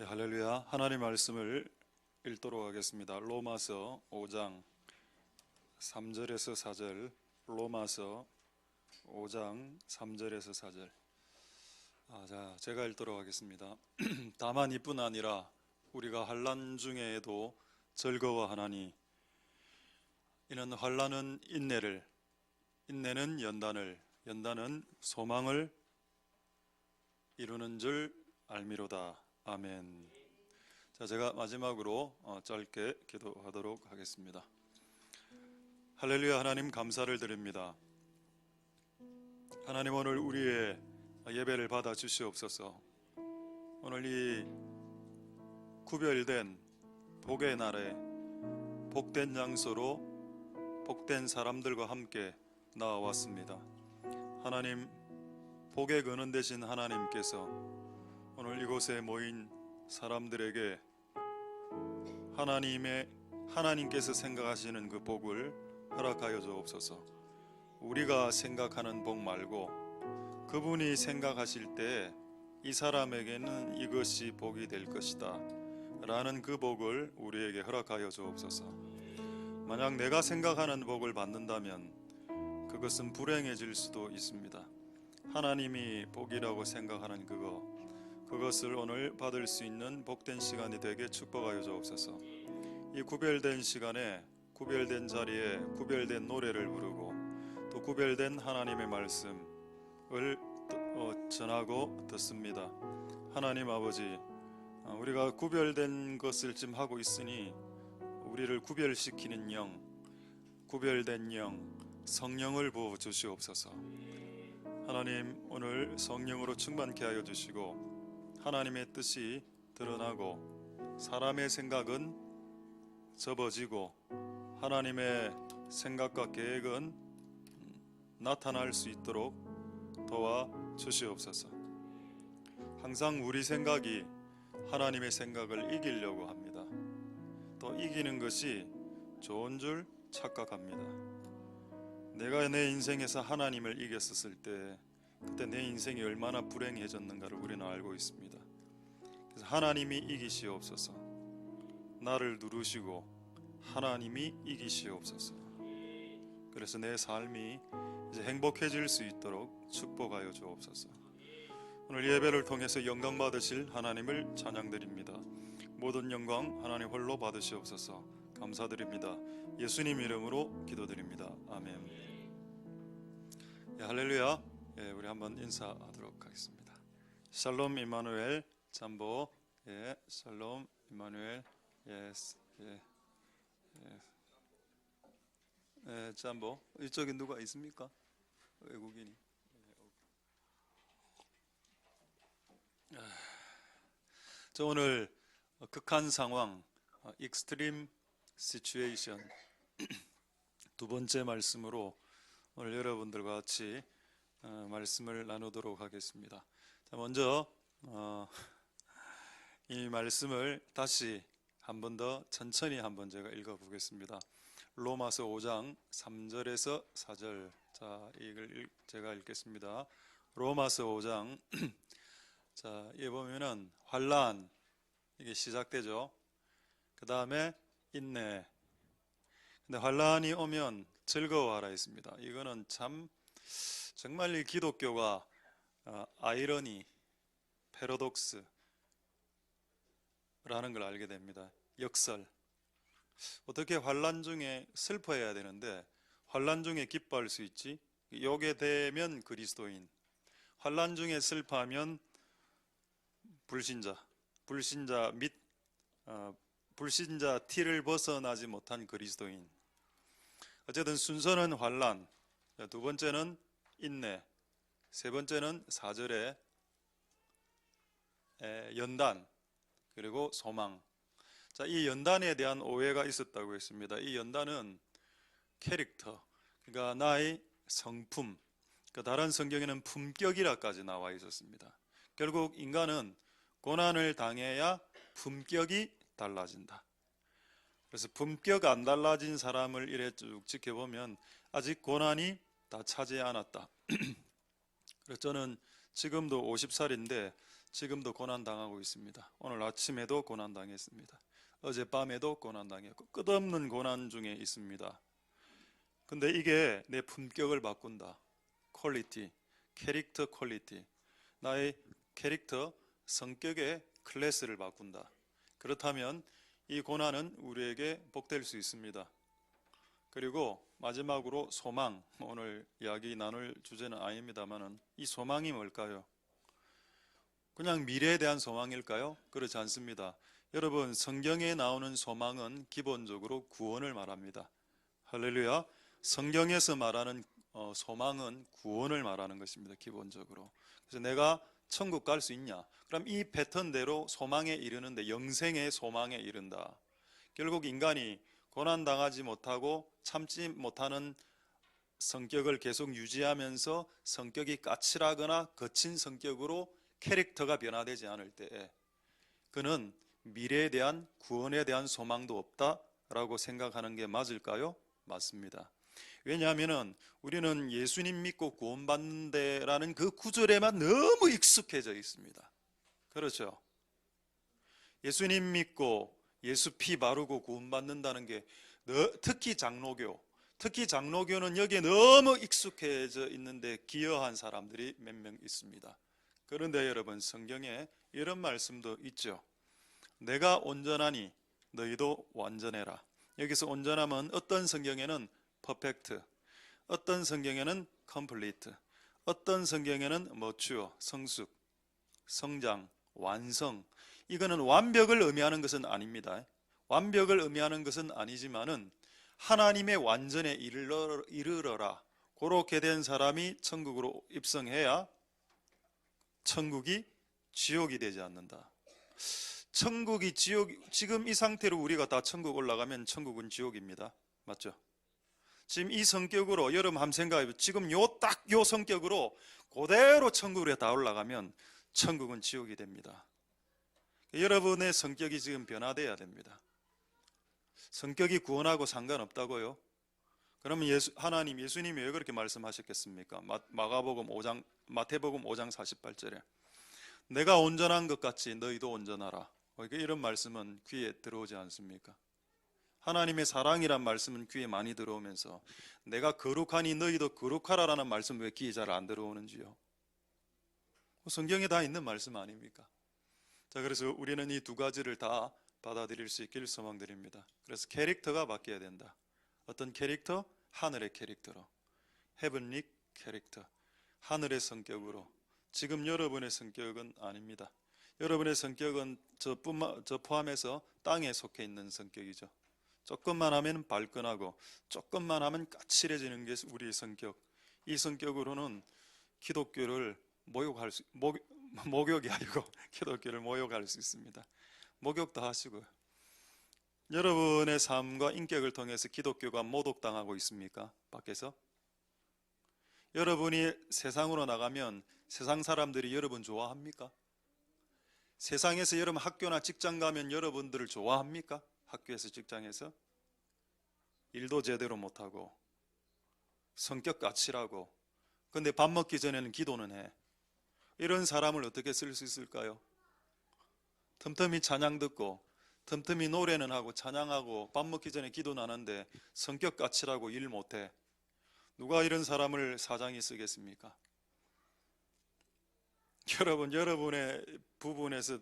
할렐루야. 하나님 말씀을 읽도록 하겠습니다. 로마서 5장 3절에서 4절. 로마서 5장 3절에서 4절. 자, 제가 읽도록 하겠습니다. 다만 이뿐 아니라 우리가 환난 중에도 즐거워하나니 이는 환난은 인내를, 인내는 연단을, 연단은 소망을 이루는 줄 알미로다. 아멘. 자, 제가 마지막으로 짧게 기도하도록 하겠습니다. 할렐루야. 하나님 감사를 드립니다. 하나님, 오늘 우리의 예배를 받아 주시옵소서. 오늘 이 구별된 복의 날에 복된 장소로 복된 사람들과 함께 나와왔습니다. 하나님, 복의 근원 되신 하나님께서 오늘 이곳에 모인 사람들에게 하나님께서 생각하시는 그 복을 허락하여 주옵소서. 우리가 생각하는 복 말고 그분이 생각하실 때 이 사람에게는 이것이 복이 될 것이다 라는 그 복을 우리에게 허락하여 주옵소서. 만약 내가 생각하는 복을 받는다면 그것은 불행해질 수도 있습니다. 하나님이 복이라고 생각하는 그것을 오늘 받을 수 있는 복된 시간이 되게 축복하여 주옵소서. 이 구별된 시간에 구별된 자리에 구별된 노래를 부르고 또 구별된 하나님의 말씀을 전하고 듣습니다. 하나님 아버지, 우리가 구별된 것을 지금 하고 있으니 우리를 구별시키는 영, 구별된 영, 성령을 부어 주시옵소서. 하나님, 오늘 성령으로 충만케 하여 주시고 하나님의 뜻이 드러나고 사람의 생각은 접어지고 하나님의 생각과 계획은 나타날 수 있도록 도와 주시옵소서. 항상 우리 생각이 하나님의 생각을 이기려고 합니다. 또 이기는 것이 좋은 줄 착각합니다. 내가 내 인생에서 하나님을 이겼었을 때 그때 내 인생이 얼마나 불행해졌는가를 우리는 알고 있습니다. 그래서 하나님이 이기시옵소서. 나를 누르시고 하나님이 이기시옵소서. 그래서 내 삶이 이제 행복해질 수 있도록 축복하여 주옵소서. 오늘 예배를 통해서 영광 받으실 하나님을 찬양드립니다. 모든 영광 하나님 홀로 받으시옵소서. 감사드립니다. 예수님 이름으로 기도드립니다. 아멘. 할렐루야. 우리 한번 인사하도록 하겠습니다. 샬롬 임마누엘 잠보. 샬롬 임마누엘. 잠보. 이쪽에 누가 있습니까? 외국인이. 저 오늘 극한 상황, extreme situation 두 번째 말씀으로 오늘 여러분들과 같이 말씀을 나누도록 하겠습니다. 자, 먼저 이 말씀을 다시 한 번 더 천천히 한번 제가 읽어보겠습니다. 로마서 5장 3절에서 4절. 자, 이걸 제가 읽겠습니다. 로마서 5장 자, 여기 보면은 환난 이게 시작되죠. 그 다음에 인내. 근데 환난이 오면 즐거워하라 했습니다. 이거는 정말 이 기독교가 아이러니, 패러독스라는 걸 알게 됩니다. 역설. 어떻게 환난 중에 슬퍼해야 되는데 환난 중에 기뻐할 수 있지? 요게 되면 그리스도인. 환난 중에 슬퍼하면 불신자 및 불신자 티를 벗어나지 못한 그리스도인. 어쨌든 순서는 환난, 두 번째는 인내, 세 번째는 4절에 연단, 그리고 소망. 자, 이 연단에 대한 오해가 있었다고 했습니다. 이 연단은 캐릭터, 그러니까 나의 성품, 다른 성경에는 품격이라까지 나와 있었습니다. 결국 인간은 고난을 당해야 품격이 달라진다. 그래서 품격 안 달라진 사람을 이래 쭉 지켜보면 아직 고난이 다 차지 않았다. 그래서 저는 지금도 50살인데 지금도 고난 당하고 있습니다. 오늘 아침에도 고난 당했습니다. 어젯밤에도 고난 당했고 끝없는 고난 중에 있습니다. 근데 이게 내 품격을 바꾼다. 퀄리티, 캐릭터 퀄리티. 나의 캐릭터, 성격의 클래스를 바꾼다. 그렇다면 이 고난은 우리에게 복될 수 있습니다. 그리고 마지막으로 소망. 오늘 이야기 나눌 주제는 아닙니다만은 이 소망이 뭘까요? 그냥 미래에 대한 소망일까요? 그렇지 않습니다. 여러분, 성경에 나오는 소망은 기본적으로 구원을 말합니다. 할렐루야. 성경에서 말하는 소망은 구원을 말하는 것입니다. 기본적으로. 그래서 내가 천국 갈 수 있냐? 그럼 이 패턴대로 소망에 이르는데, 영생의 소망에 이른다. 결국 인간이 고난당하지 못하고 참지 못하는 성격을 계속 유지하면서 성격이 까칠하거나 거친 성격으로 캐릭터가 변화되지 않을 때에 그는 미래에 대한 구원에 대한 소망도 없다라고 생각하는 게 맞을까요? 맞습니다. 왜냐하면 우리는 예수님 믿고 구원받는다라는 그 구절에만 너무 익숙해져 있습니다. 그렇죠? 예수님 믿고 예수 피 바르고 구원받는다는 게 특히 장로교는 여기에 너무 익숙해져 있는데 기여한 사람들이 몇 명 있습니다. 그런데 여러분, 성경에 이런 말씀도 있죠. 내가 온전하니 너희도 완전해라. 여기서 온전함은 어떤 성경에는 퍼펙트, 어떤 성경에는 컴플리트, 어떤 성경에는 머추어, 성숙, 성장, 완성. 이거는 완벽을 의미하는 것은 아닙니다. 완벽을 의미하는 것은 아니지만은 하나님의 완전에 이르러라. 그렇게 된 사람이 천국으로 입성해야 천국이 지옥이 되지 않는다. 천국이 지옥, 지금 이 상태로 우리가 다 천국 올라가면 천국은 지옥입니다. 맞죠? 지금 이 성격으로 여러분 한번 생각해보세요. 지금 딱 요 성격으로 그대로 천국에 다 올라가면 천국은 지옥이 됩니다. 여러분의 성격이 지금 변화돼야 됩니다. 성격이 구원하고 상관없다고요? 그러면 예수님이 왜 그렇게 말씀하셨겠습니까? 마태복음 5장 48절에 내가 온전한 것 같이 너희도 온전하라. 이런 말씀은 귀에 들어오지 않습니까? 하나님의 사랑이란 말씀은 귀에 많이 들어오면서 내가 거룩하니 너희도 거룩하라라는 말씀 왜 귀에 잘 안 들어오는지요? 성경에 다 있는 말씀 아닙니까? 자, 그래서 우리는 이 두 가지를 다 받아들일 수 있기를 소망드립니다. 그래서 캐릭터가 바뀌어야 된다. 어떤 캐릭터? 하늘의 캐릭터로, 헤븐리 캐릭터, 하늘의 성격으로. 지금 여러분의 성격은 아닙니다. 여러분의 성격은 저 포함해서 땅에 속해 있는 성격이죠. 조금만 하면 발끈하고 조금만 하면 까칠해지는 게 우리의 성격. 이 성격으로는 기독교를 목욕이 아니고 기독교를 모욕할 수 있습니다. 목욕도 하시고요. 여러분의 삶과 인격을 통해서 기독교가 모독당하고 있습니까? 밖에서? 여러분이 세상으로 나가면 세상 사람들이 여러분 좋아합니까? 세상에서 여러분 학교나 직장 가면 여러분들을 좋아합니까? 학교에서 직장에서? 일도 제대로 못하고 성격 까칠하고 근데 밥 먹기 전에는 기도는 해. 이런 사람을 어떻게 쓸 수 있을까요? 틈틈이 찬양 듣고 틈틈이 노래는 하고 찬양하고 밥 먹기 전에 기도는 하는데 성격 까칠하고 일 못해. 누가 이런 사람을 사장이 쓰겠습니까? 여러분, 여러분의 부분에서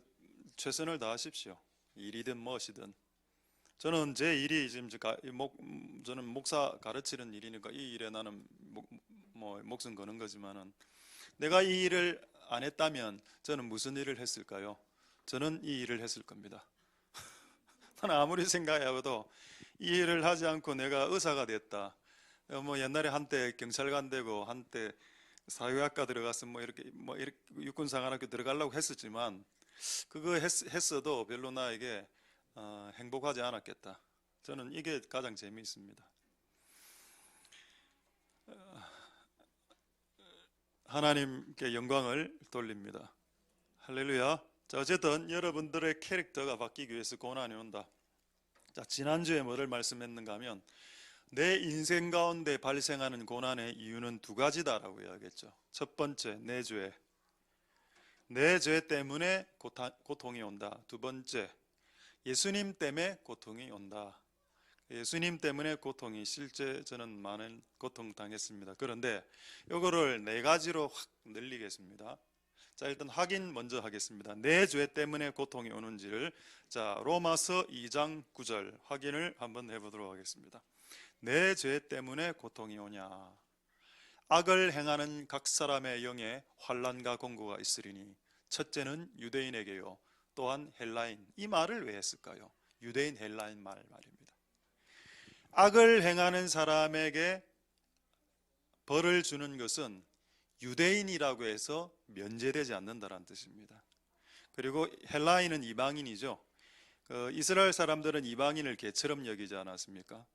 최선을 다하십시오. 일이든 무엇이든. 저는 제 일이 지금 저는 목사 가르치는 일이니까 이 일에 나는 목숨 거는 거지만은 내가 이 일을 안 했다면 저는 무슨 일을 했을까요? 저는 이 일을 했을 겁니다. 나는 아무리 생각해봐도 이 일을 하지 않고 내가 의사가 됐다. 옛날에 한때 경찰관 되고 한때 사회학과 들어가서 이렇게 육군사관학교 들어가려고 했었지만 그거 했어도 별로 나에게 행복하지 않았겠다. 저는 이게 가장 재미있습니다. 하나님께 영광을 돌립니다. 할렐루야. 자, 어쨌든 여러분들의 캐릭터가 바뀌기 위해서 고난이 온다. 자, 지난주에 뭐를 말씀했는가 하면 내 인생 가운데 발생하는 고난의 이유는 두 가지다라고 이야기했죠. 첫 번째, 내 죄. 내 죄 때문에 고통이 온다. 두 번째, 예수님 때문에 고통이 온다. 예수님 때문에 고통이, 실제 저는 많은 고통 당했습니다. 그런데 이거를 네 가지로 확 늘리겠습니다. 자, 일단 확인 먼저 하겠습니다. 내 죄 때문에 고통이 오는지를, 자, 로마서 2장 9절 확인을 한번 해보도록 하겠습니다. 내 죄 때문에 고통이 오냐? 악을 행하는 각 사람의 영에 환난과 공고가 있으리니 첫째는 유대인에게요, 또한 헬라인. 이 말을 왜 했을까요? 유대인, 헬라인 말입니다. 악을 행하는 사람에게 벌을 주는 것은 유대인이라고 해서 면제되지 않는다는 뜻입니다. 그리고 헬라인은 이방인이죠. 이스라엘 사람들은 이방인을 개처럼 여기지 않았습니까?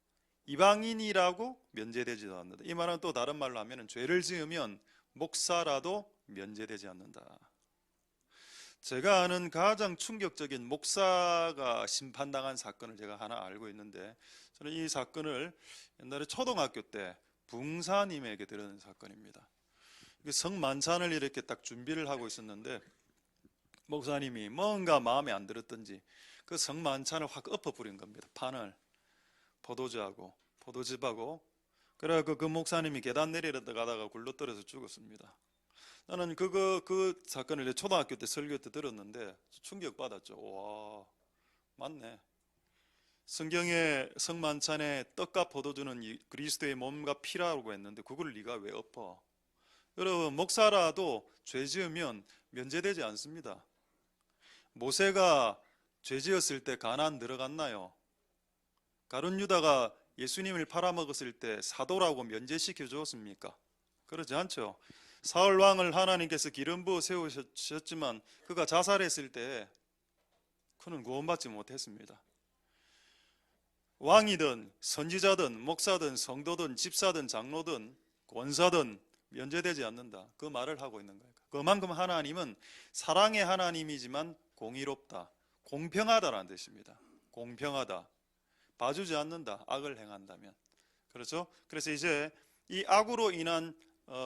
이방인이라고 면제되지도 않는다. 이 말은 또 다른 말로 하면 죄를 지으면 목사라도 면제되지 않는다. 제가 아는 가장 충격적인 목사가 심판당한 사건을 제가 하나 알고 있는데, 저는 이 사건을 옛날에 초등학교 때 붕사님에게 들은 사건입니다. 성만찬을 이렇게 딱 준비를 하고 있었는데 목사님이 뭔가 마음에 안 들었던지 그 성만찬을 확 엎어버린 겁니다. 판을, 포도주하고 포도즙하고. 그래서 그 목사님이 계단 내려가다가 굴러떨어져 죽었습니다. 나는 그 사건을 초등학교 때 설교 때 들었는데 충격받았죠. 와, 맞네. 성경에 성만찬에 떡과 포도주는 그리스도의 몸과 피라고 했는데 그걸 네가 왜 엎어? 여러분, 목사라도 죄 지으면 면제되지 않습니다. 모세가 죄 지었을 때 가나안 들어갔나요? 가룟 유다가 예수님을 팔아먹었을 때 사도라고 면제시켜 주었습니까? 그러지 않죠. 사울 왕을 하나님께서 기름 부어 세우셨지만 그가 자살했을 때 그는 구원받지 못했습니다. 왕이든 선지자든 목사든 성도든 집사든 장로든 권사든 면제되지 않는다. 그 말을 하고 있는 거예요. 그만큼 하나님은 사랑의 하나님이지만 공의롭다, 공평하다라는 뜻입니다. 공평하다, 봐주지 않는다, 악을 행한다면. 그렇죠? 그래서 이제 이 악으로 인한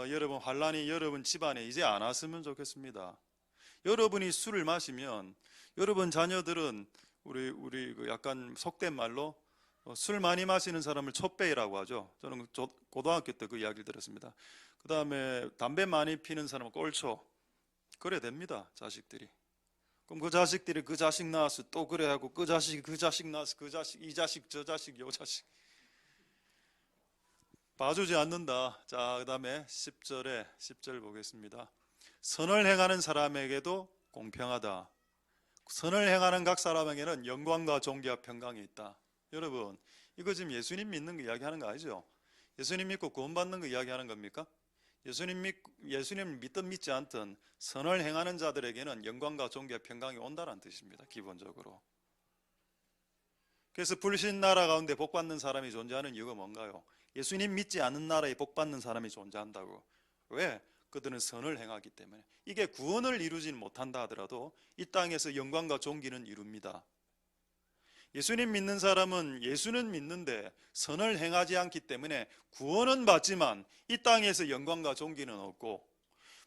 여러분 환난이 여러분 집안에 이제 안 왔으면 좋겠습니다. 여러분이 술을 마시면 여러분 자녀들은 우리 약간 속된 말로 술 많이 마시는 사람을 촛배이라고 하죠. 저는 고등학교 때 그 이야기를 들었습니다. 그 다음에 담배 많이 피는 사람은 꼴초. 그래 됩니다, 자식들이. 그럼 그 자식들이 그 자식 낳아서 또 그래 하고 그 자식 낳아서 그 자식, 이 자식 저 자식 요 자식 봐주지 않는다. 자, 그 다음에 10절 보겠습니다. 선을 행하는 사람에게도 공평하다. 선을 행하는 각 사람에게는 영광과 존귀와 평강이 있다. 여러분, 이거 지금 예수님 믿는 거 이야기하는 거 아니죠? 예수님 믿고 구원받는 거 이야기하는 겁니까? 예수님 믿든 믿지 않든 선을 행하는 자들에게는 영광과 존귀와 평강이 온다는 뜻입니다. 기본적으로. 그래서 불신 나라 가운데 복받는 사람이 존재하는 이유가 뭔가요? 예수님 믿지 않는 나라에 복받는 사람이 존재한다고. 왜? 그들은 선을 행하기 때문에. 이게 구원을 이루지는 못한다 하더라도 이 땅에서 영광과 존귀는 이룹니다. 예수님 믿는 사람은 예수는 믿는데 선을 행하지 않기 때문에 구원은 받지만 이 땅에서 영광과 존귀는 없고,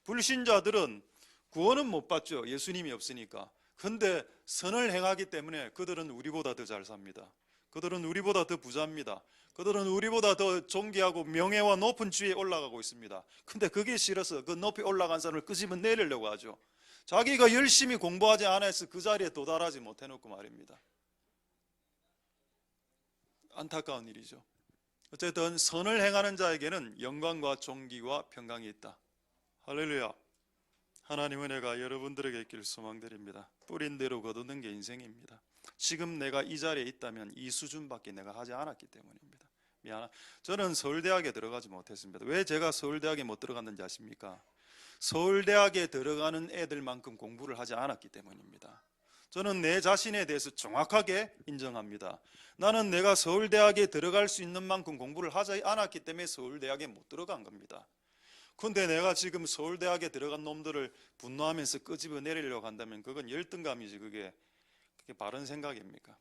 불신자들은 구원은 못 받죠. 예수님이 없으니까. 근데 선을 행하기 때문에 그들은 우리보다 더 잘 삽니다. 그들은 우리보다 더 부자입니다. 그들은 우리보다 더 존귀하고 명예와 높은 지위에 올라가고 있습니다. 근데 그게 싫어서 그 높이 올라간 사람을 끄집어 내리려고 하죠. 자기가 열심히 공부하지 않아서 그 자리에 도달하지 못해놓고 말입니다. 안타까운 일이죠. 어쨌든 선을 행하는 자에게는 영광과 존귀와 평강이 있다. 할렐루야. 하나님 은혜가 여러분들에게 있기를 소망드립니다. 뿌린 대로 거두는 게 인생입니다. 지금 내가 이 자리에 있다면 이 수준밖에 내가 하지 않았기 때문입니다. 저는 서울대학에 들어가지 못했습니다. 왜 제가 서울대학에 못 들어갔는지 아십니까? 서울대학에 들어가는 애들만큼 공부를 하지 않았기 때문입니다. 저는 내 자신에 대해서 정확하게 인정합니다. 나는 내가 서울대학에 들어갈 수 있는 만큼 공부를 하지 않았기 때문에 서울대학에 못 들어간 겁니다. 근데 내가 지금 서울대학에 들어간 놈들을 분노하면서 끄집어 내리려고 한다면 그건 열등감이지, 그게 바른 생각입니까?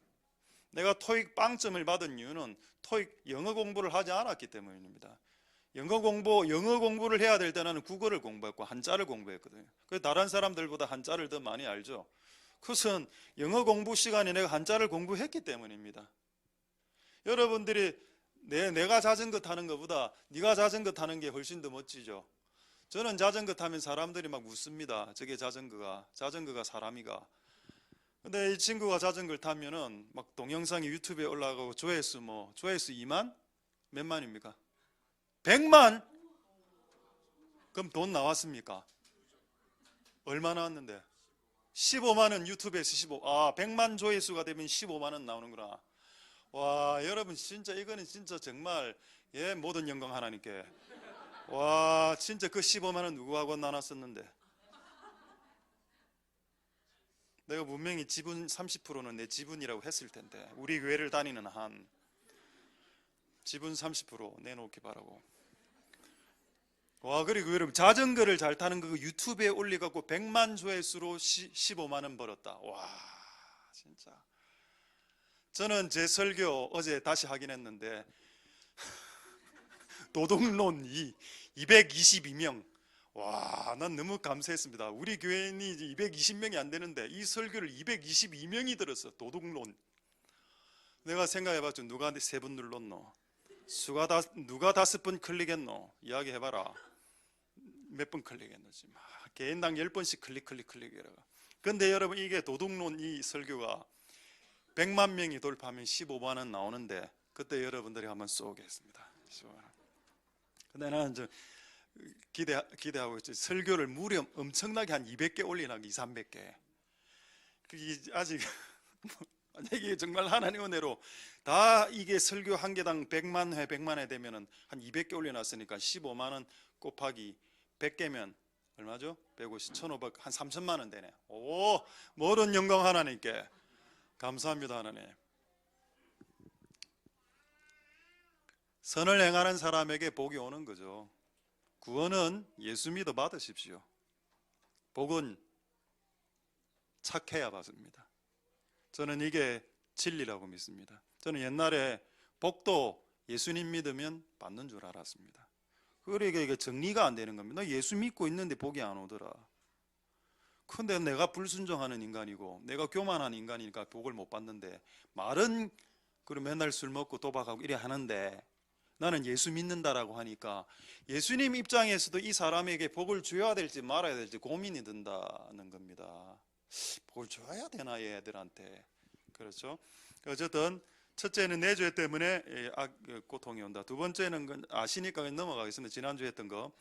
내가 토익 빵점을 받은 이유는 토익 영어 공부를 하지 않았기 때문입니다. 영어 공부를 해야 될 때 나는 국어를 공부했고 한자를 공부했거든요. 그래서 다른 사람들보다 한자를 더 많이 알죠. 그것은 영어 공부 시간에 내가 한자를 공부했기 때문입니다. 여러분들이 내가 자전거 타는 것보다 네가 자전거 타는 게 훨씬 더 멋지죠. 저는 자전거 타면 사람들이 막 웃습니다. 저게 자전거가 사람이가. 근데 이 친구가 자전거를 타면은 막 동영상이 유튜브에 올라가고 조회수 2만? 몇 만입니까? 100만? 그럼 돈 나왔습니까? 얼마 나왔는데? 15만 원 유튜브에서 100만 조회수가 되면 15만 원 나오는구나. 와, 여러분 진짜 이거는 진짜 정말 모든 영광 하나님께. 와, 진짜 그 15만 원 누구하고 나눴었는데? 내가 분명히 지분 30%는 내 지분이라고 했을 텐데, 우리 교회를 다니는 한 지분 30% 내놓기 바라고. 와, 그리고 여러분 자전거를 잘 타는 거 유튜브에 올려갖고 100만 조회수로 15만 원 벌었다. 와, 진짜. 저는 제 설교 어제 다시 하긴 했는데 도둑론 222명. 와, 난 너무 감사했습니다. 우리 교인이 220명이 안 되는데 이 설교를 222명이 들었어. 도둑론. 내가 생각해봤죠. 누가 3번 눌렀노? 누가 5번 클릭했노? 이야기해봐라. 몇 번 클릭했는지. 개인당 10번씩 클릭해라. 근데 여러분 이게 도둑론 이 설교가 100만 명이 돌파하면 15만 원 나오는데 그때 여러분들이 한번 쏘겠습니다. 15만 원. 근데 나는 좀 기대하고 있지. 설교를 무려 엄청나게 한 200개 올리나 200~300개. 그게 아직 이게 정말 하나님 은혜로 다 이게 설교 한 개당 100만 회 되면은 한 200개 올려놨으니까 15만 원 곱하기 100개면 얼마죠? 150, 1500, 한 3천만 원 되네. 오, 모든 영광 하나님께. 감사합니다, 하나님. 선을 행하는 사람에게 복이 오는 거죠. 구원은 예수 믿어 받으십시오. 복은 착해야 받습니다. 저는 이게 진리라고 믿습니다. 저는 옛날에 복도 예수님 믿으면 받는 줄 알았습니다. 그러니까 이게 정리가 안 되는 겁니다. 나 예수 믿고 있는데 복이 안 오더라. 근데 내가 불순종하는 인간이고 내가 교만한 인간이니까 복을 못 받는데, 말은 그럼 맨날 술 먹고 도박하고 이래 하는데 나는 예수 믿는다라고 하니까 예수님 입장에서도 이 사람에게 복을 줘야 될지 말아야 될지 고민이 든다는 겁니다. 복을 줘야 되나 얘들한테. 그렇죠? 어쨌든 첫째는 내 죄 때문에 고통이 온다. 두 번째는 아시니까 넘어가겠습니다. 지난주에 했던 거.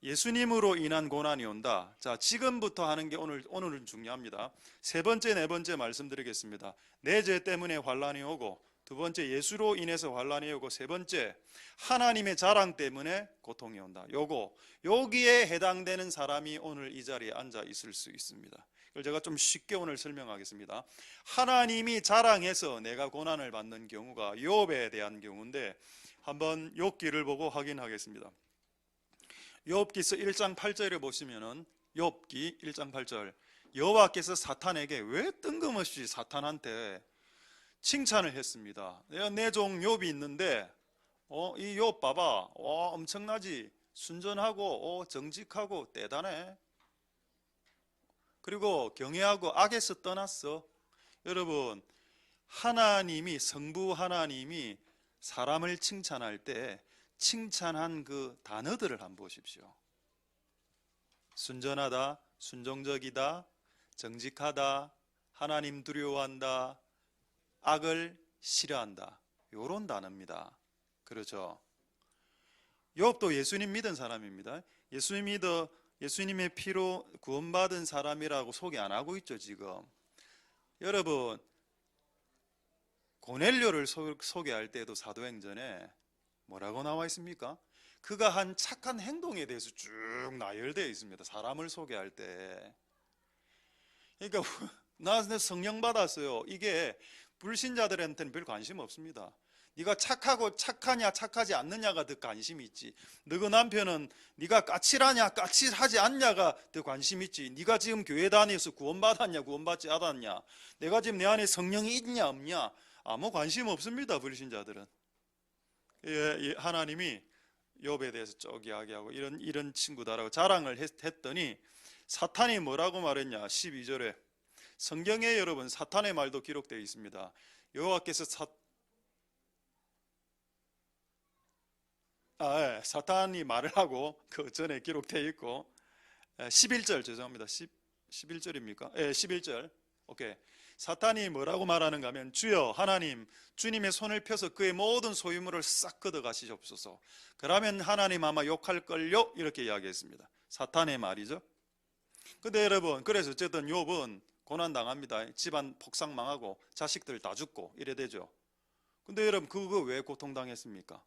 예수님으로 인한 고난이 온다. 자, 지금부터 하는 게 오늘은 중요합니다. 세 번째, 네 번째 말씀드리겠습니다. 내 죄 때문에 환란이 오고, 두 번째 이예수로 인해서 환란이 오고, 세 번째 하나님의 자랑 때문에 고통이 온다. 여기에 해당되는 사람이 오늘 이 자리에 앉아 있을 수 있습니다. 이걸 제가 좀 쉽게 오늘 설명하겠습니다. 하나님이 자랑해서 내가 고난을 받는 경우가 욥에 대한 경우인데, 한번 욥기를 보고 확인하겠습니다. 욥기서 1장 8절에 보시면은, 욥기 1장 8절, 여호와께서 사탄에게 왜 뜬금없이 사탄한테 칭찬을 했습니다. 내 종 욥이 있는데 이 욥 봐봐, 엄청나지, 순전하고 정직하고 대단해, 그리고 경외하고 악에서 떠났어. 여러분, 하나님이, 성부 하나님이 사람을 칭찬할 때 칭찬한 그 단어들을 한번 보십시오. 순전하다, 순종적이다, 정직하다, 하나님 두려워한다, 악을 싫어한다, 이런 단어입니다. 그렇죠? 욥도 예수님 믿은 사람입니다. 예수님의 피로 구원받은 사람이라고 소개 안 하고 있죠, 지금. 여러분, 고넬료를 소개할 때도 사도행전에 뭐라고 나와 있습니까? 그가 한 착한 행동에 대해서 쭉 나열되어 있습니다. 사람을 소개할 때. 그러니까 나 성령 받았어요. 이게 불신자들한테는 별 관심 없습니다. 네가 착하냐 착하지 않느냐가 더 관심이 있지. 너희 남편은 네가 까칠하냐 까칠하지 않냐가 더 관심이 있지. 네가 지금 교회 다녀서 구원받았냐 구원받지 않았냐, 내가 지금 내 안에 성령이 있냐 없냐, 아무 관심 없습니다. 불신자들은. 하나님이 욥에 대해서 쭉 이야기하고 이런 친구다라고 자랑을 했더니 사탄이 뭐라고 말했냐? 12절에 성경에 여러분 사탄의 말도 기록되어 있습니다. 여호와께서 사탄이 말을 하고 그 전에 기록되어 있고 11절 죄송합니다. 11절입니까? 11절. 오케이. 사탄이 뭐라고 말하는가 하면 주여 하나님 주님의 손을 펴서 그의 모든 소유물을 싹 걷어가시옵소서. 그러면 하나님 아마 욕할걸요? 이렇게 이야기했습니다. 사탄의 말이죠. 근데 여러분 그래서 어쨌든 욥은 고난당합니다. 집안 폭삭 망하고 자식들 다 죽고 이래 되죠. 근데 여러분 그거 왜 고통당했습니까?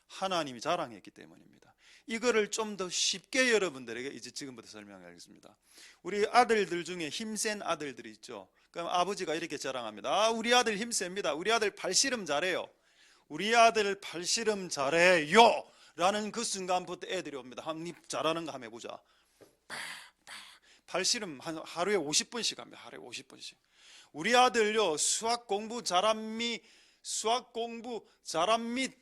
하나님이 자랑했기 때문입니다. 이거를 좀 더 쉽게 여러분들에게 이제 지금부터 설명하겠습니다. 우리 아들들 중에 힘센 아들들이 있죠. 그럼 아버지가 이렇게 자랑합니다. 우리 아들 힘셉니다. 우리 아들 팔씨름 잘해요. 우리 아들 팔씨름 잘해요 라는 그 순간부터 애들이 옵니다. 니 잘하는 거 한번 해보자. 팔씨름 하루에 50분씩 합니다. 하루에 50분씩. 우리 아들요 수학 공부 잘합니다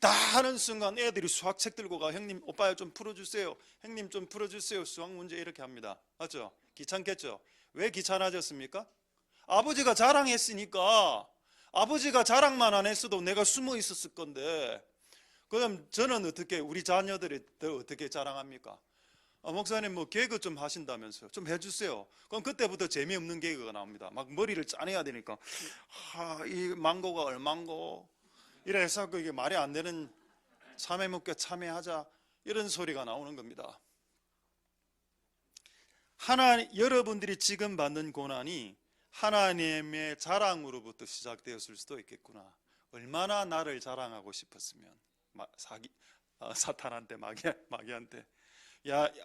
하는 순간 애들이 수학책 들고 가. 형님 오빠야 좀 풀어주세요. 형님 좀 풀어주세요. 수학 문제 이렇게 합니다. 맞죠? 귀찮겠죠? 왜 귀찮아졌습니까? 아버지가 자랑했으니까. 아버지가 자랑만 안 했어도 내가 숨어 있었을 건데. 그럼 저는 어떻게 우리 자녀들이 더 어떻게 자랑합니까? 목사님 뭐 개그 좀 하신다면서요. 좀 해주세요. 그럼 그때부터 재미없는 개그가 나옵니다. 막 머리를 짜내야 되니까 이 망고가 얼만고 이래서 이게 말이 안 되는 참외 먹게 참외하자 이런 소리가 나오는 겁니다. 여러분들이 지금 받는 고난이 하나님의 자랑으로부터 시작되었을 수도 있겠구나. 얼마나 나를 자랑하고 싶었으면 사탄한테 마귀한테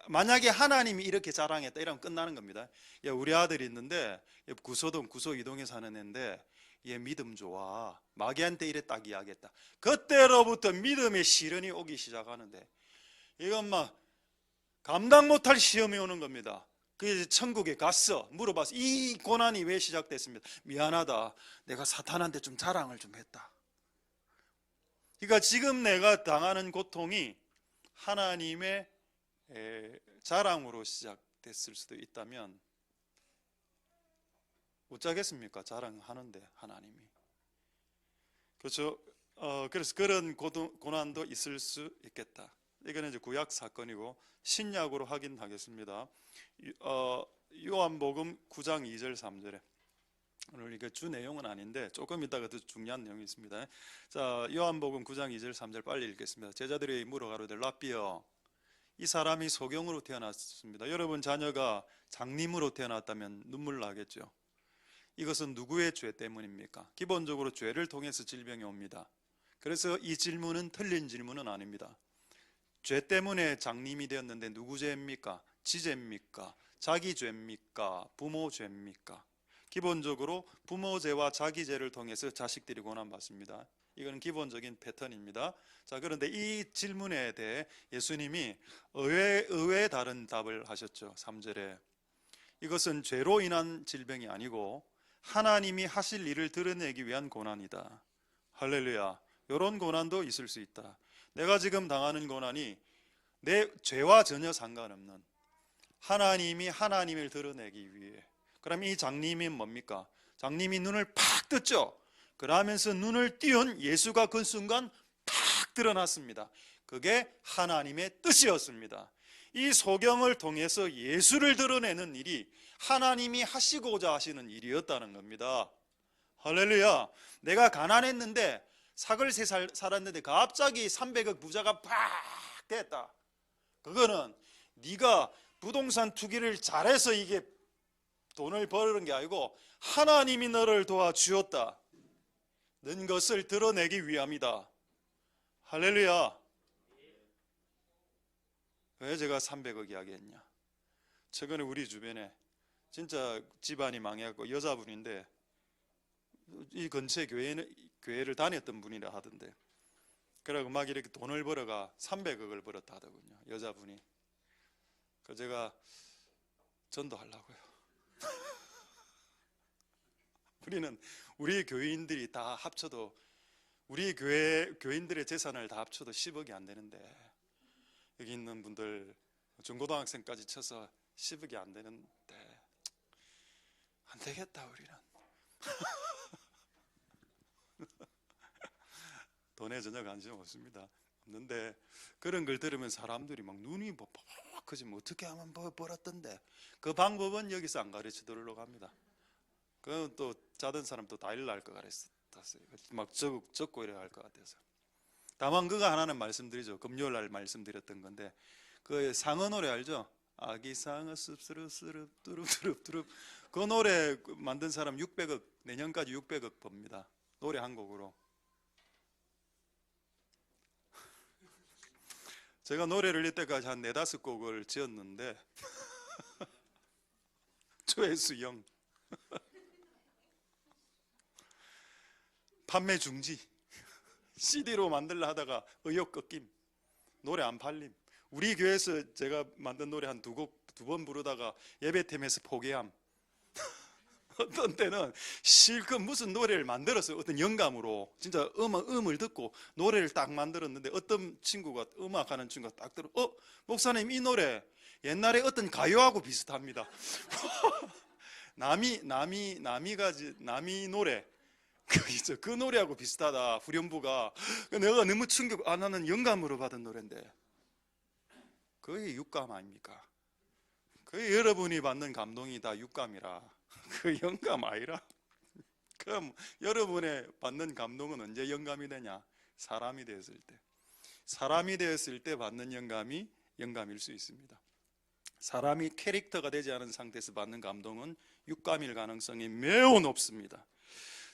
만약에 하나님이 이렇게 자랑했다 이러면 끝나는 겁니다. 우리 아들이 있는데 구소 이동에 사는 애인데 얘 믿음 좋아. 마귀한테 이래 딱 이야기했다. 그때로부터 믿음의 시련이 오기 시작하는데 이건 막 감당 못할 시험이 오는 겁니다. 그래서 천국에 갔어. 물어봤어. 이 고난이 왜 시작됐습니까? 미안하다. 내가 사탄한테 좀 자랑을 좀 했다. 그러니까 지금 내가 당하는 고통이 하나님의 자랑으로 시작됐을 수도 있다면 어쩌겠습니까? 자랑하는데 하나님이. 그렇죠? 그래서 그런 고난도 있을 수 있겠다. 이거는 이제 구약 사건이고 신약으로 확인하겠습니다. 요한복음 9장 2절 3절에 오늘 이게 주 내용은 아닌데 조금 이따가 더 중요한 내용이 있습니다. 자, 요한복음 9장 2절 3절 빨리 읽겠습니다. 제자들이 물어가로되 랍비여 이 사람이 소경으로 태어났습니다. 여러분 자녀가 장님으로 태어났다면 눈물 나겠죠. 이것은 누구의 죄 때문입니까? 기본적으로 죄를 통해서 질병이 옵니다. 그래서 이 질문은 틀린 질문은 아닙니다. 죄 때문에 장님이 되었는데 누구 죄입니까? 지 죄입니까? 자기 죄입니까? 부모 죄입니까? 기본적으로 부모 죄와 자기 죄를 통해서 자식들이 고난받습니다. 이건 기본적인 패턴입니다. 자, 그런데 이 질문에 대해 예수님이 의외의 다른 답을 하셨죠. 3절에 이것은 죄로 인한 질병이 아니고 하나님이 하실 일을 드러내기 위한 고난이다. 할렐루야. 이런 고난도 있을 수 있다. 내가 지금 당하는 고난이 내 죄와 전혀 상관없는 하나님이 하나님을 드러내기 위해. 그럼 이 장님이 뭡니까? 장님이 눈을 팍 떴죠. 그러면서 눈을 띄운 예수가 그 순간 팍 드러났습니다. 그게 하나님의 뜻이었습니다. 이 소경을 통해서 예수를 드러내는 일이 하나님이 하시고자 하시는 일이었다는 겁니다. 할렐루야. 내가 가난했는데 사글세 살았는데 갑자기 300억 부자가 팍 됐다. 그거는 네가 부동산 투기를 잘해서 이게 돈을 버는 게 아니고 하나님이 너를 도와주었다 는 것을 드러내기 위함이다. 할렐루야. 왜 제가 300억 이야기했냐? 최근에 우리 주변에 진짜 집안이 망해갖고 여자분인데 이 근처에 교회를 다녔던 분이라 하던데 그러고 막 이렇게 돈을 벌어가 300억을 벌었다 하더군요. 여자분이. 그 제가 전도하려고요. 우리 교인들이 다 합쳐도 우리 교인들의 재산을 다 합쳐도 10억이 안 되는데 여기 있는 분들 중고등학생까지 쳐서 10억이 안 되는데 안 되겠다 우리는. 돈에 전혀 관심 없습니다. 없는데 그런 걸 들으면 사람들이 막 눈이 뭐 그지 뭐 어떻게 하면 벌었던데 그 방법은 여기서 안 가르치도록 합니다. 그건 또 자던 사람 또 다 일날 것 같았어요. 막 적고 이래 할 것 같아서. 다만 그거 하나는 말씀드리죠. 금요일 날 말씀드렸던 건데 그 상어 노래 알죠? 아기 상어 씁쓸흡 뚜릅뚜릅뚜릅 그 노래 만든 사람 600억 내년까지 600억 법니다. 노래 한 곡으로. 제가 노래를 이때까지 한 4-5곡을 지었는데 조회수 0 판매 중지 CD로 만들려 하다가 의욕 꺾임 노래 안 팔림 우리 교회에서 제가 만든 노래 한 2번 부르다가 예배팀에서 포기함 어떤 때는 실컷 무슨 노래를 만들었어요. 어떤 영감으로 진짜 음을 듣고 노래를 딱 만들었는데 어떤 친구가 음악하는 친구가 딱 들어 목사님 이 노래 옛날에 어떤 가요하고 비슷합니다. 남이 노래 그 노래하고 비슷하다. 후렴부가 내가 너무 충격 나는 영감으로 받은 노래인데 그게 육감 아닙니까? 그게 여러분이 받는 감동이 다 육감이라 그 영감 아니라 그럼 여러분의 받는 감동은 언제 영감이 되냐? 사람이 되었을 때 사람이 되었을 때 받는 영감이 영감일 수 있습니다. 사람이 캐릭터가 되지 않은 상태에서 받는 감동은 육감일 가능성이 매우 높습니다.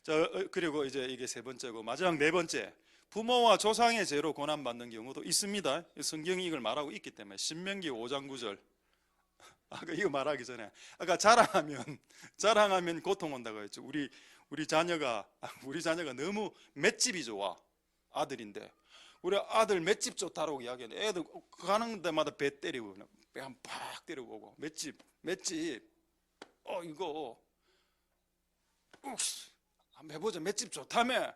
자, 그리고 이제 이게 세 번째고 마지막 네 번째 부모와 조상의 죄로 고난받는 경우도 있습니다. 성경이 이걸 말하고 있기 때문에 신명기 5장 9절 아까 이거 말하기 전에 아까 자랑하면 고통 온다고 했죠. 우리 자녀가 너무 맷집이 좋아. 아들인데 우리 아들 맷집 좋다라고 이야기하는데 애들 가는 데마다 배 때리고 배 한 팍 때리고 오고 맷집 이거 한번 해보자. 맷집 좋다며.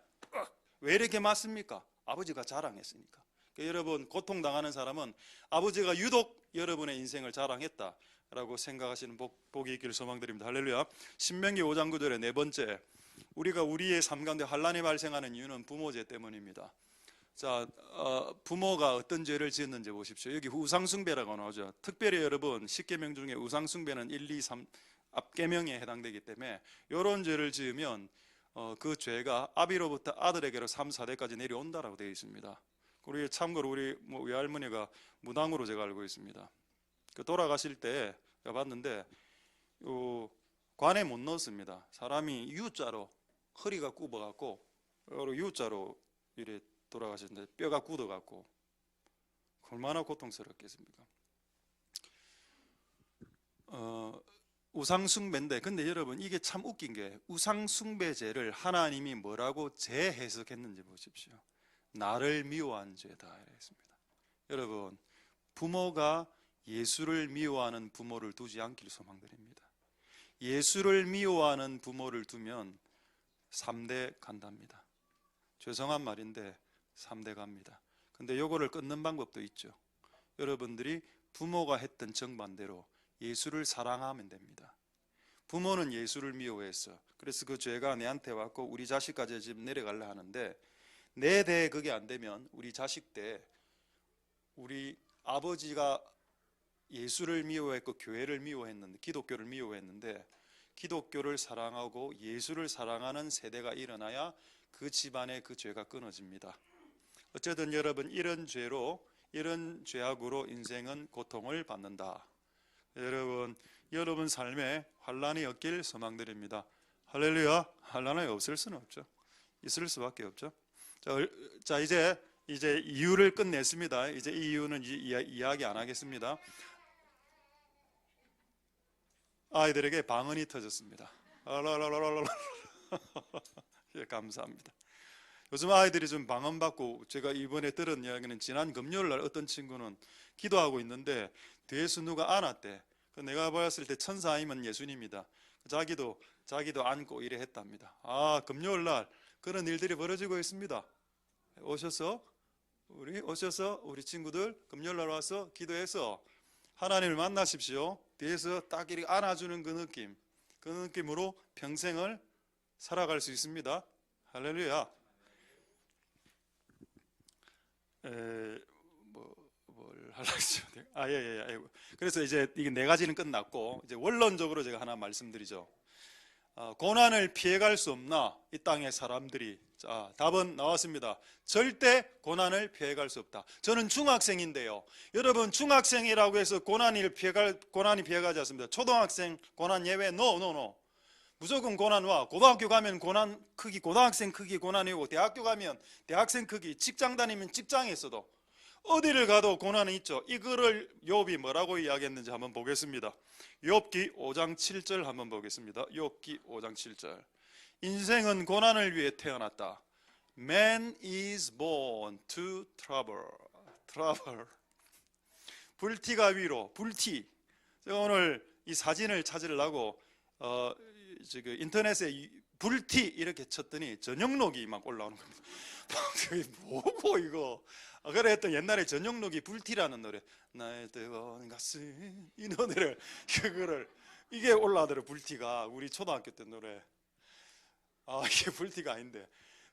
왜 이렇게 맞습니까? 아버지가 자랑했으니까. 그러니까 여러분 고통당하는 사람은 아버지가 유독 여러분의 인생을 자랑했다라고 생각하시는 복이 있기를 소망드립니다. 할렐루야. 신명기 5장 9절의 네 번째 우리가 우리의 삶 가운데 환난이 발생하는 이유는 부모죄 때문입니다. 자, 부모가 어떤 죄를 지었는지 보십시오. 여기 우상숭배라고 나오죠. 특별히 여러분 10계명 중에 우상숭배는 1, 2, 3 앞계명에 해당되기 때문에 이런 죄를 지으면 그 죄가 아비로부터 아들에게로 3, 4대까지 내려온다라고 되어 있습니다. 우리 참고로 우리 외할머니가 무당으로 제가 알고 있습니다. 그 돌아가실 때 제가 봤는데 관에 못 넣었습니다. 사람이 U자로 허리가 굽어갖고 U자로 이래 돌아가셨는데 뼈가 굳어갖고 얼마나 고통스럽겠습니까? 우상숭배인데 근데 여러분 이게 참 웃긴 게 우상숭배죄를 하나님이 뭐라고 재해석했는지 보십시오. 나를 미워한 죄다 이랬습니다. 여러분 부모가 예수를 미워하는 부모를 두지 않길 소망드립니다. 예수를 미워하는 부모를 두면 3대 간답니다. 죄송한 말인데 3대 갑니다. 근데 요거를 끊는 방법도 있죠. 여러분들이 부모가 했던 정반대로 예수를 사랑하면 됩니다. 부모는 예수를 미워했어. 그래서 그 죄가 내한테 왔고 우리 자식까지 지금 내려가려 하는데 내 대에 그게 안 되면 우리 자식 때 우리 아버지가 예수를 미워했고 교회를 미워했는데 기독교를 미워했는데 기독교를 사랑하고 예수를 사랑하는 세대가 일어나야 그 집안의 그 죄가 끊어집니다. 어쨌든 여러분 이런 죄악으로 인생은 고통을 받는다. 여러분 삶에 환난이 없길 소망드립니다. 할렐루야. 환난이 없을 수는 없죠. 있을 수밖에 없죠. 자 이제 이유를 끝냈습니다. 이제 이 이유는 이야기 안 하겠습니다. 아이들에게 방언이 터졌습니다. 예, 감사합니다. 요즘 아이들이 좀 방언 받고 제가 이번에 들은 이야기는 지난 금요일 날 어떤 친구는 기도하고 있는데 뒤에서 누가 안았대. 내가 봤을 때 천사 아니면 예수님이다. 자기도 안고 이래 했답니다. 금요일 날 그런 일들이 벌어지고 있습니다. 오셔서 우리 오셔서 우리 친구들 금요일날 와서 기도해서 하나님을 만나십시오. 뒤에서 딱 이렇게 안아주는 그 느낌으로 평생을 살아갈 수 있습니다. 할렐루야. 뭘 하려고 했죠? 그래서 이제 이게 네 가지는 끝났고 이제 원론적으로 제가 하나 말씀드리죠. 고난을 피해갈 수 없나? 이 땅의 사람들이. 자, 답은 나왔습니다. 절대 고난을 피해갈 수 없다. 저는 중학생인데요. 여러분, 중학생이라고 해서 고난이 피해가지 않습니다. 초등학생 고난 예외? No. 무조건 고난 와. 고등학교 가면 고난 크기, 고등학생 크기 고난이고, 대학교 가면 대학생 크기, 직장 다니면 직장에서도 어디를 가도 고난은 있죠. 이거를 욥이 뭐라고 이야기했는지 한번 보겠습니다. 욥기 5장 7절 한번 보겠습니다. 욥기 5장 7절. 인생은 고난을 위해 태어났다. Man is born to trouble. 불티가 위로, 불티. 제가 오늘 이 사진을 찾으려고 지금 인터넷에 불티 이렇게 쳤더니 전영록이 막 올라오는 겁니다. 뭐고 이거? 그래 했더니 옛날에 전영록이 불티라는 노래, 나의 뜨거운 가슴, 이 노래를 이게 올라오더라고요. 불티가 우리 초등학교 때 노래. 이게 불티가 아닌데.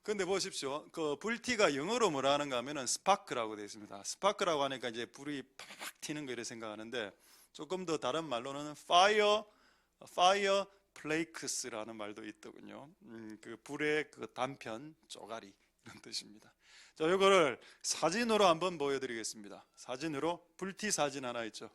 근데 보십시오. 그 불티가 영어로 뭐라 하는가 하면은 스파크라고 되어 있습니다. 스파크라고 하니까 이제 불이 팍 튀는 거 이렇게 생각하는데, 조금 더 다른 말로는 fire flakes라는 말도 있더군요. 그 불의 그 단편 쪼가리 이런 뜻입니다. 자, 이거를 사진으로 한번 보여드리겠습니다. 사진으로 불티 사진 하나 있죠.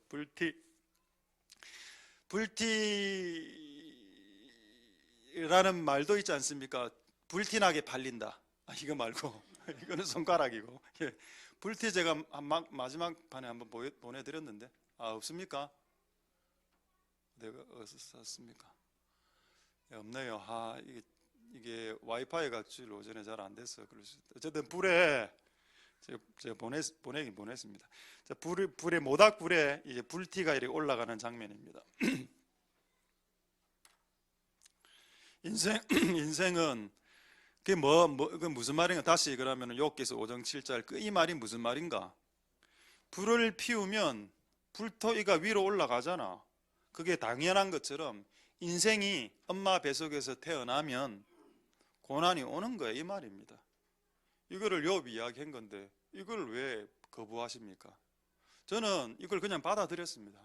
불티라는 말도 있지 않습니까? 불티나게 발린다. 이거 말고 이거는 손가락이고. 불티 제가 마지막 판에 한번 보내드렸는데 없습니까? 내가 어디서 샀습니까? 없네요. 이게 와이파이가 줄 오전에 잘 안 돼서 그럴 수 있다. 어쨌든 불에 제가 보내긴 보냈습니다. 자, 불의 모닥불에 이제 불티가 이렇게 올라가는 장면입니다. 인생은 그게 그 무슨 말인가? 다시 그러면 욥기서 5장 7절 이 말이 무슨 말인가? 불을 피우면 불토이가 위로 올라가잖아. 그게 당연한 것처럼 인생이 엄마 뱃속에서 태어나면 고난이 오는 거야, 이 말입니다. 이거를 욥이 이야기한 건데 이걸 왜 거부하십니까? 저는 이걸 그냥 받아들였습니다.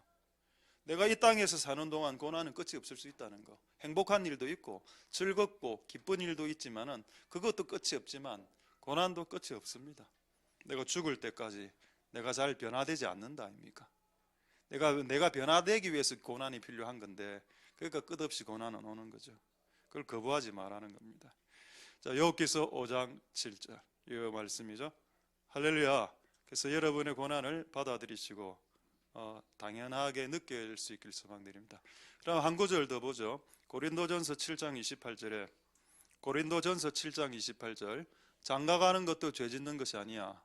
내가 이 땅에서 사는 동안 고난은 끝이 없을 수 있다는 거. 행복한 일도 있고 즐겁고 기쁜 일도 있지만은 그것도 끝이 없지만 고난도 끝이 없습니다. 내가 죽을 때까지 내가 잘 변화되지 않는다 아닙니까? 내가 변화되기 위해서 고난이 필요한 건데, 그러니까 끝없이 고난은 오는 거죠. 그걸 거부하지 말라는 겁니다. 자, 욥기서 5장 7절 이 말씀이죠. 할렐루야. 그래서 여러분의 고난을 받아들이시고 당연하게 느낄 수 있길 소망드립니다. 그럼 한 구절 더 보죠. 고린도전서 7장 28절에 고린도전서 7장 28절 장가가는 것도 죄 짓는 것이 아니야.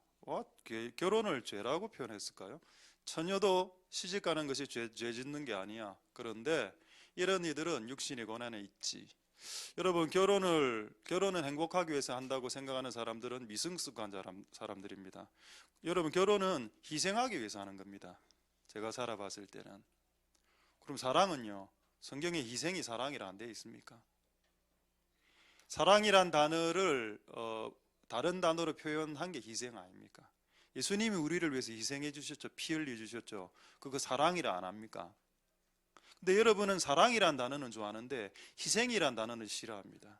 결혼을 죄라고 표현했을까요? 처녀도 시집가는 것이 죄 짓는 게 아니야. 그런데 이런 이들은 육신의 고난에 있지. 여러분, 결혼은 행복하기 위해서 한다고 생각하는 사람들은 미성숙한 사람들입니다. 여러분, 결혼은 희생하기 위해서 하는 겁니다. 제가 살아봤을 때는. 그럼 사랑은요? 성경에 희생이 사랑이라 안 되어 있습니까? 사랑이란 단어를 다른 단어로 표현한 게 희생 아닙니까? 예수님이 우리를 위해서 희생해 주셨죠. 피 흘려 주셨죠. 그거 사랑이라 안 합니까? 근데 여러분은 사랑이란 단어는 좋아하는데 희생이란 단어는 싫어합니다.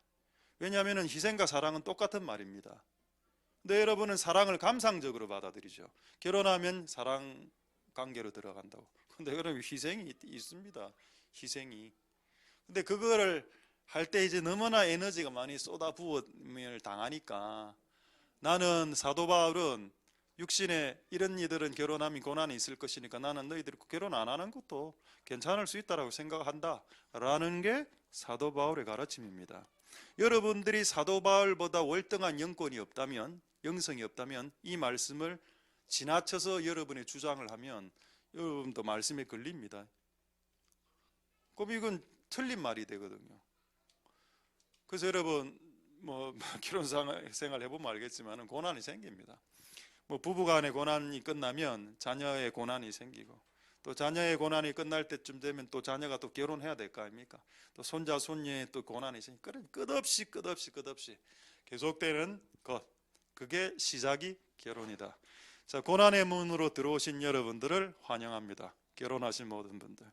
왜냐하면 희생과 사랑은 똑같은 말입니다. 근데 여러분은 사랑을 감상적으로 받아들이죠. 결혼하면 사랑 관계로 들어간다고. 근데 여러분, 희생이 있습니다. 희생이. 근데 그거를 할 때 이제 너무나 에너지가 많이 쏟아부음을 당하니까, 나는 사도 바울은 육신에 이런 이들은 결혼하면 고난이 있을 것이니까 나는 너희들이 결혼 안 하는 것도 괜찮을 수 있다고 생각한다 라는 게 사도 바울의 가르침입니다. 여러분들이 사도 바울보다 월등한 영성이 없다면 이 말씀을 지나쳐서 여러분의 주장을 하면 여러분도 말씀에 걸립니다. 그럼 이건 틀린 말이 되거든요. 그래서 여러분 결혼 생활 해보면 알겠지만 고난이 생깁니다. 뭐 부부간의 고난이 끝나면 자녀의 고난이 생기고, 또 자녀의 고난이 끝날 때쯤 되면 또 자녀가 또 결혼해야 될 거 아닙니까? 또 손자 손녀의 또 고난이 생기고, 끝없이 계속되는 것, 그게 시작이 결혼이다. 자, 고난의 문으로 들어오신 여러분들을 환영합니다. 결혼하신 모든 분들.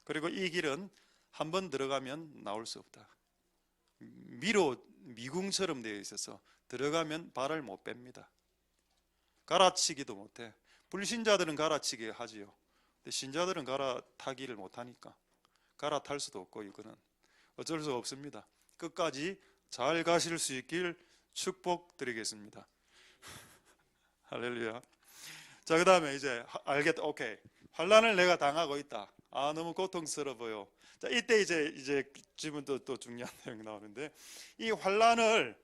그리고 이 길은 한번 들어가면 나올 수 없다. 미궁처럼 되어 있어서 들어가면 발을 못 뺍니다. 갈아치기도 못해. 불신자들은 갈아치기 하지요. 근데 신자들은 갈아타기를 못하니까 갈아탈 수도 없고, 이거는 어쩔 수 없습니다. 끝까지 잘 가실 수 있길 축복드리겠습니다. 할렐루야. 자, 그 다음에 이제 알겠다. 오케이. 환난을 내가 당하고 있다. 아, 너무 고통스러워 보여. 자, 이때 이제 지금 또 중요한 내용이 나오는데, 이 환난을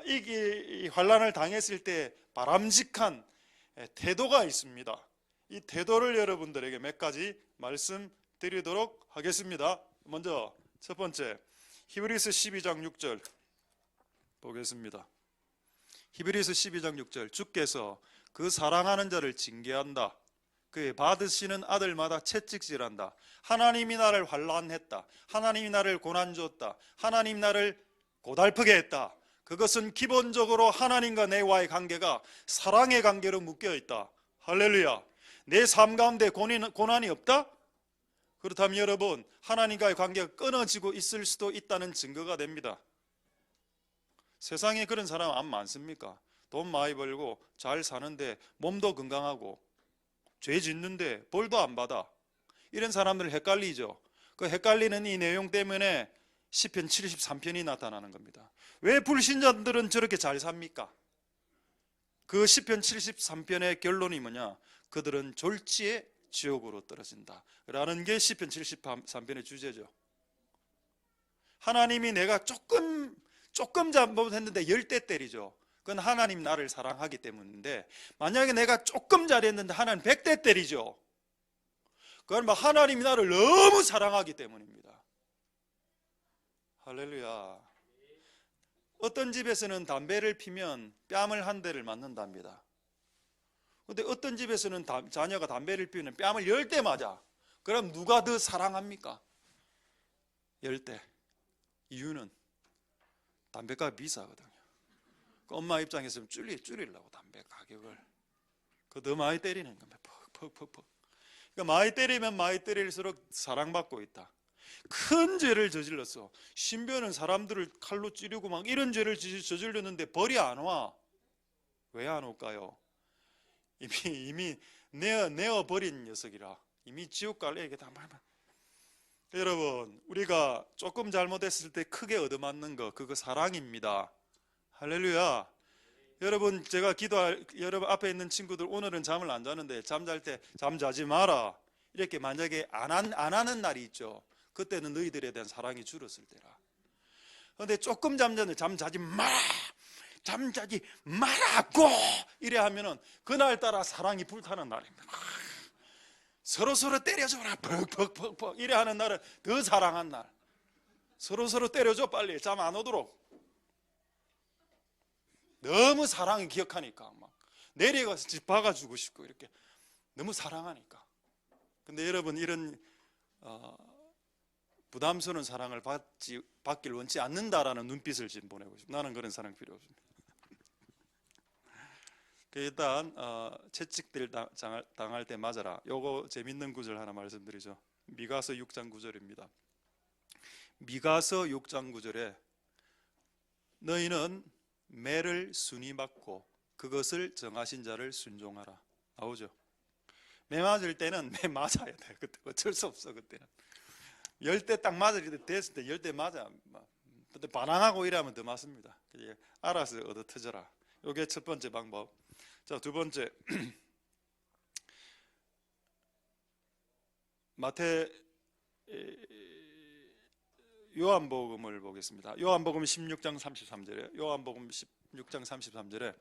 이 환난을 당했을 때 바람직한 태도가 있습니다. 이 태도를 여러분들에게 몇 가지 말씀드리도록 하겠습니다. 먼저 첫 번째, 히브리서 12장 6절 보겠습니다. 히브리서 12장 6절, 주께서 그 사랑하는 자를 징계한다. 그의 받으시는 아들마다 채찍질한다. 하나님이 나를 환난했다. 하나님이 나를 고난 줬다. 하나님 나를 고달프게 했다. 그것은 기본적으로 하나님과 내와의 관계가 사랑의 관계로 묶여 있다. 할렐루야. 내 삶 가운데 고난이 없다? 그렇다면 여러분, 하나님과의 관계가 끊어지고 있을 수도 있다는 증거가 됩니다. 세상에 그런 사람 안 많습니까? 돈 많이 벌고 잘 사는데 몸도 건강하고 죄 짓는데 벌도 안 받아. 이런 사람들 헷갈리죠. 그 헷갈리는 이 내용 때문에 시편 73편이 나타나는 겁니다. 왜 불신자들은 저렇게 잘 삽니까? 그 시편 73편의 결론이 뭐냐? 그들은 졸지에 지옥으로 떨어진다 라는 게 시편 73편의 주제죠. 하나님이 내가 조금 잘못했는데 10대 때리죠. 그건 하나님 나를 사랑하기 때문인데, 만약에 내가 조금 잘했는데 하나님 100대 때리죠. 그건 막 하나님이 나를 너무 사랑하기 때문입니다. 할렐루야. 어떤 집에서는 담배를 피면 뺨을 한 대를 맞는답니다. 근데 어떤 집에서는 자녀가 담배를 피우면 뺨을 10대 맞아. 그럼 누가 더 사랑합니까? 10대. 이유는 담배가 비싸거든요. 엄마 입장에서는 줄이려고 담배 가격을 더 많이 때리는 겁니다. 퍽. 그러니까 많이 때리면 많이 때릴수록 사랑받고 있다. 큰 죄를 저질렀어. 신변은 사람들을 칼로 찌르고 막 이런 죄를 저질렀는데 벌이 안 와. 왜 안 올까요? 이미 내어버린 녀석이라 이미 지옥 갈래. 이게 다 말만. 여러분, 우리가 조금 잘못했을 때 크게 얻어맞는 거, 그거 사랑입니다. 할렐루야. 여러분, 제가 여러분 앞에 있는 친구들 오늘은 잠을 안 자는데 잠잘 때 잠 자지 마라 이렇게 만약에 안 하는 날이 있죠. 그때는 너희들에 대한 사랑이 줄었을 때라. 그런데 조금 잠자는데 잠자지 말라고 이래 하면은 그날따라 사랑이 불타는 날입니다. 서로 때려줘라 퍽 이래 하는 날은 더 사랑한 날. 서로 때려줘 빨리 잠 안 오도록. 너무 사랑을 기억하니까 막 내려가서 집 박아주고 싶고 이렇게 너무 사랑하니까. 근데 여러분, 이런 부담스러운 사랑을 받길 원치 않는다라는 눈빛을 지금 보내고 싶어요. 나는 그런 사랑 필요 없습니다. 일단 채찍들 당할 때 맞아라. 요거 재밌는 구절 하나 말씀드리죠. 미가서 6장 9절입니다. 미가서 6장 9절에 너희는 매를 순히 받고 그것을 정하신 자를 순종하라 나오죠. 매 맞을 때는 매 맞아야 돼. 그때 어쩔 수 없어. 그때는 10대 딱 맞을 때 됐을 때 10대 맞아. 근데 반항하고 이러면 더 맞습니다. 알아서 얻어 터져라. 이게 첫 번째 방법. 자, 두 번째, 요한복음을 보겠습니다. 요한복음 16장 33절에 요한복음 16장 33절에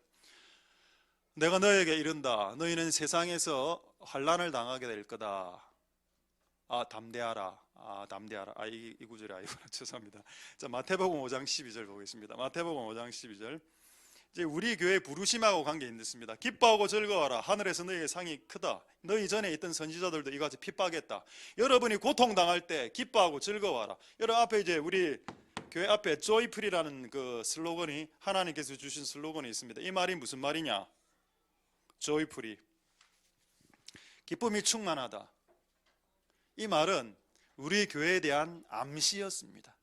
내가 너에게 이른다. 너희는 세상에서 환난을 당하게 될 거다. 담대하라. 이 구절이 아니구나. 죄송합니다. 자, 마태복음 5장 12절 보겠습니다. 마태복음 5장 12절. 이제 우리 교회 부르심하고 관계 있습니다. 기뻐하고 즐거워하라. 하늘에서 너희의 상이 크다. 너희 전에 있던 선지자들도 이같이 핍박했다. 여러분이 고통당할 때 기뻐하고 즐거워하라. 여러분 앞에 이제 우리 교회 앞에 조이풀이라는 그 슬로건이 하나님께서 주신 슬로건이 있습니다. 이 말이 무슨 말이냐? 조이풀이 기쁨이 충만하다. 이 말은 우리 교회에 대한 암시였습니다.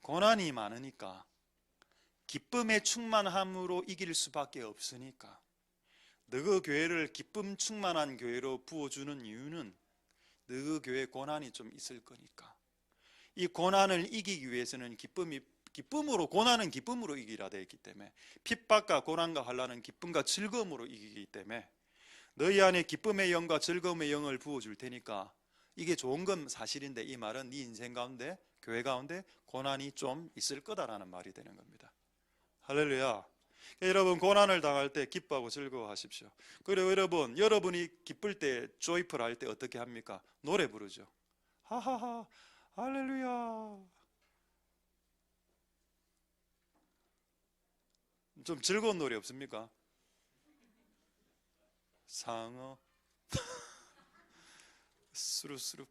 고난이 많으니까 기쁨의 충만함으로 이길 수밖에 없으니까 너희 교회를 기쁨 충만한 교회로 부어주는 이유는 너희 교회 고난이 좀 있을 거니까 이 고난을 이기기 위해서는 고난은 기쁨으로 이기라 되어 있기 때문에 핍박과 고난과 환난은 기쁨과 즐거움으로 이기기 때문에 너희 안에 기쁨의 영과 즐거움의 영을 부어줄 테니까 이게 좋은 건 사실인데 이 말은 네 인생 가운데 교회 가운데 고난이 좀 있을 거다라는 말이 되는 겁니다. 할렐루야. 여러분 고난을 당할 때 기뻐하고 즐거워하십시오. 그리고 여러분이 기쁠 때 조이풀 할 때 어떻게 합니까? 노래 부르죠. 하하하 할렐루야. 좀 즐거운 노래 없습니까? 상어 수루수루.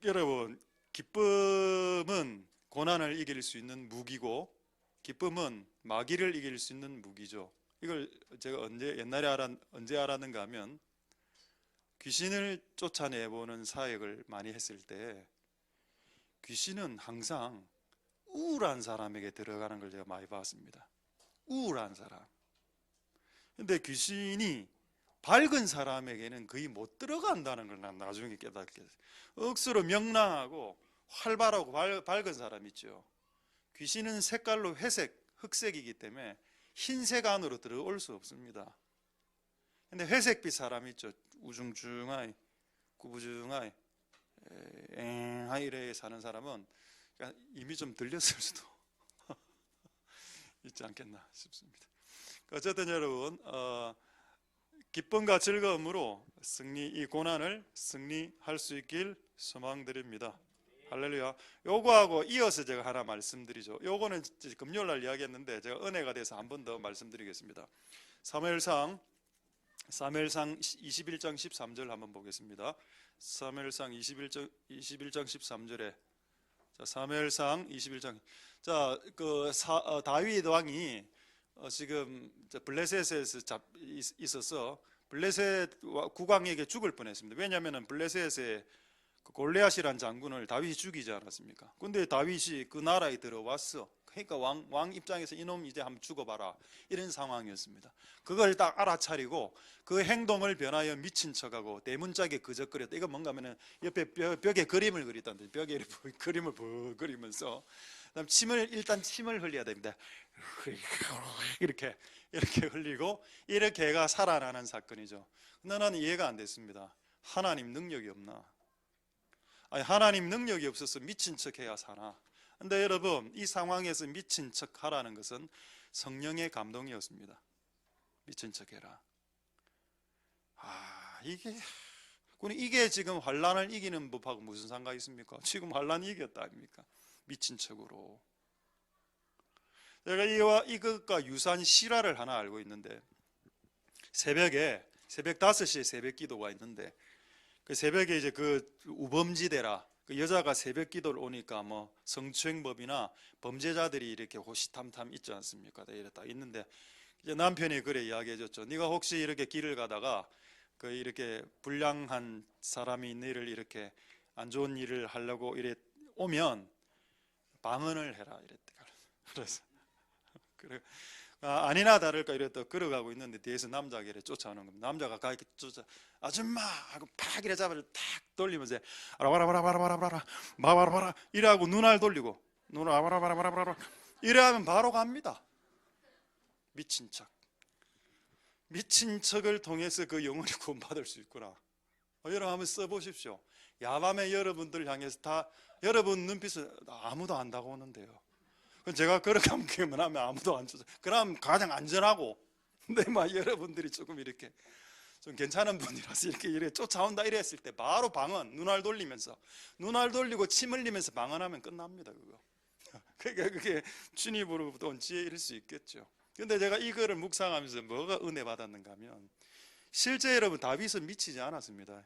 여러분 기쁨은 고난을 이길 수 있는 무기고 기쁨은 마귀를 이길 수 있는 무기죠. 이걸 제가 언제 알았는가 하면 귀신을 쫓아내보는 사역을 많이 했을 때 귀신은 항상 우울한 사람에게 들어가는 걸 제가 많이 봤습니다. 우울한 사람. 근데 귀신이 밝은 사람에게는 거의 못 들어간다는 걸 난 나중에 깨닫게 됐어요. 억수로 명랑하고 활발하고 밝은 사람 있죠. 귀신은 색깔로 회색, 흑색이기 때문에 흰색 안으로 들어올 수 없습니다. 근데 회색빛 사람 있죠. 우중충하이, 구부중하이, 앵하이 이래 사는 사람은 이미 좀 들렸을 수도 있지 않겠나 싶습니다. 어쨌든 여러분 기쁨과 즐거움으로 이 고난을 승리할 수 있길 소망드립니다. 할렐루야. 요거하고 이어서 제가 하나 말씀드리죠. 요거는 금요일날 이야기했는데 제가 은혜가 돼서 한 번 더 말씀드리겠습니다. 사무엘상 21장 13절 한번 보겠습니다. 사무엘상 21장 13절에 사무엘상 21장 다윗 왕이 지금 블레셋에서 있어서 블레셋 국왕에게 죽을 뻔했습니다. 왜냐하면 블레셋에 골리앗이란 장군을 다윗이 죽이지 않았습니까? 근데 다윗이 그 나라에 들어왔어. 그러니까 왕 입장에서 이놈 이제 한번 죽어봐라 이런 상황이었습니다. 그걸 딱 알아차리고 그 행동을 변하여 미친 척하고 대문짝에 그적거렸다. 이거 뭔가 하면은 옆에 벽에 그림을 그렸다는데 벽에 그림을 그리면서 그다음 침을 흘려야 됩니다. 이렇게 흘리고 이렇게 애가 살아나는 사건이죠. 근데 나는 이해가 안 됐습니다. 하나님 능력이 없나? 아니, 하나님 능력이 없어서 미친 척 해야 사나? 근데 여러분 이 상황에서 미친 척 하라는 것은 성령의 감동이었습니다. 미친 척 해라. 이게 지금 환란을 이기는 법하고 무슨 상관이 있습니까? 지금 환란 이겼다 아닙니까? 미친 척으로. 제가 이것과 유사한 실화를 하나 알고 있는데 새벽 5시에 새벽 기도가 있는데 그 새벽에 이제 그 우범지대라 그 여자가 새벽 기도를 오니까 뭐 성추행법이나 범죄자들이 이렇게 호시탐탐 있지 않습니까? 이랬다 있는데 이제 남편이 그래 이야기해줬죠. 네가 혹시 이렇게 길을 가다가 그 이렇게 불량한 사람이 너희를 이렇게 안 좋은 일을 하려고 이래 오면 방언을 해라 이랬대. 그래서 그래 아니나 다를까 이랬다 걸어가고 있는데 뒤에서 남자가 이래 쫓아오는 겁니다. 남자가 가이렇게 쫓아 아줌마 하고 팍 이래 잡아를 탁 돌리면서 바라바라 이래하고 눈알 돌리고 눈을 바라바라 이래 하면 바로 갑니다. 미친 척을 통해서 그 영혼이 구원받을 수 있구나. 여러분 한번 써보십시오. 야밤에 여러분들 향해서 다 여러분 눈빛을 아무도 안 다가오는데요. 제가 그렇게 하면 아무도 안 쫓아. 그럼 가장 안전하고. 근데 막 여러분들이 조금 이렇게 좀 괜찮은 분이라서 이렇게 쫓아온다 이랬을 때 바로 방언 눈알 돌리고 침 흘리면서 방언하면 끝납니다. 그거. 그러니까 그게 주님으로부터 온 지혜일 수 있겠죠. 근데 제가 이거를 묵상하면서 뭐가 은혜 받았는가 하면, 실제 여러분 다윗은 미치지 않았습니다.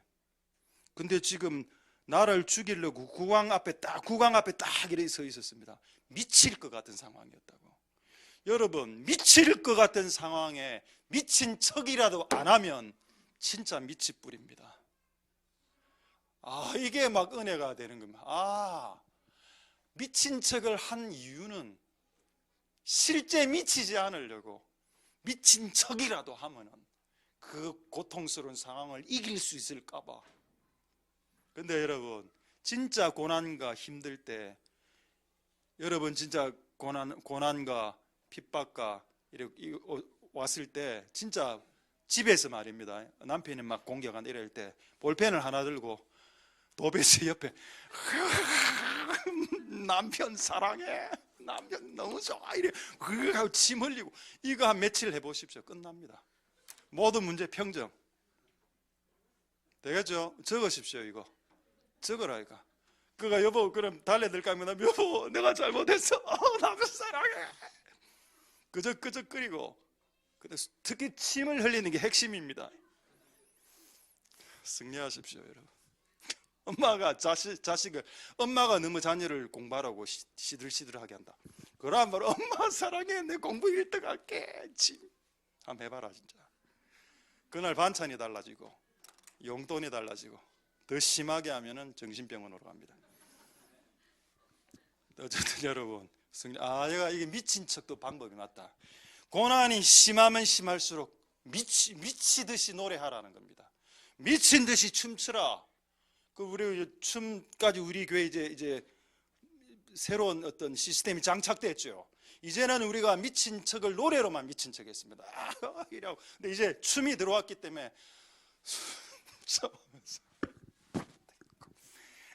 근데 지금 나를 죽이려고 국왕 앞에 딱 이렇게 서 있었습니다. 미칠 것 같은 상황이었다고. 여러분, 미칠 것 같은 상황에 미친 척이라도 안 하면 진짜 미칠 뿐입니다. 이게 막 은혜가 되는 겁니다. 미친 척을 한 이유는 실제 미치지 않으려고 미친 척이라도 하면은 그 고통스러운 상황을 이길 수 있을까 봐. 근데 여러분, 진짜 고난과 힘들 때, 여러분 진짜 고난과 핍박과 이렇게 왔을 때, 진짜 집에서 말입니다, 남편이 막 공격한다 이럴 때 볼펜을 하나 들고 도배지 옆에 남편 사랑해, 남편 너무 좋아 이래 하고 침 흘리고, 이거 한 며칠 해보십시오. 끝납니다. 모든 문제 평정 되겠죠? 적으십시오. 이거 적어라. 이거 그가 여보 그럼 달래들까 하면 여보 내가 잘못했어, 남편 사랑해, 끄적끄적거리고. 근데 특히 침을 흘리는 게 핵심입니다. 승리하십시오 여러분. 엄마가 자식을, 엄마가 너무 자녀를 공부하라고 시들시들하게 한다. 그러면 바로 엄마 사랑해, 내 공부 1등 할게. 침 한번 해봐라 진짜. 그날 반찬이 달라지고 용돈이 달라지고, 더 심하게 하면은 정신병원으로 갑니다. 어쨌든 여러분, 내가 이게 미친 척도 방법이 맞다. 고난이 심하면 심할수록 미치듯이 노래하라는 겁니다. 미친 듯이 춤추라. 우리 춤까지 우리 교회 이제 새로운 어떤 시스템이 장착됐죠. 이제는 우리가 미친 척을 노래로만 미친 척했습니다. 이라고. 근데 이제 춤이 들어왔기 때문에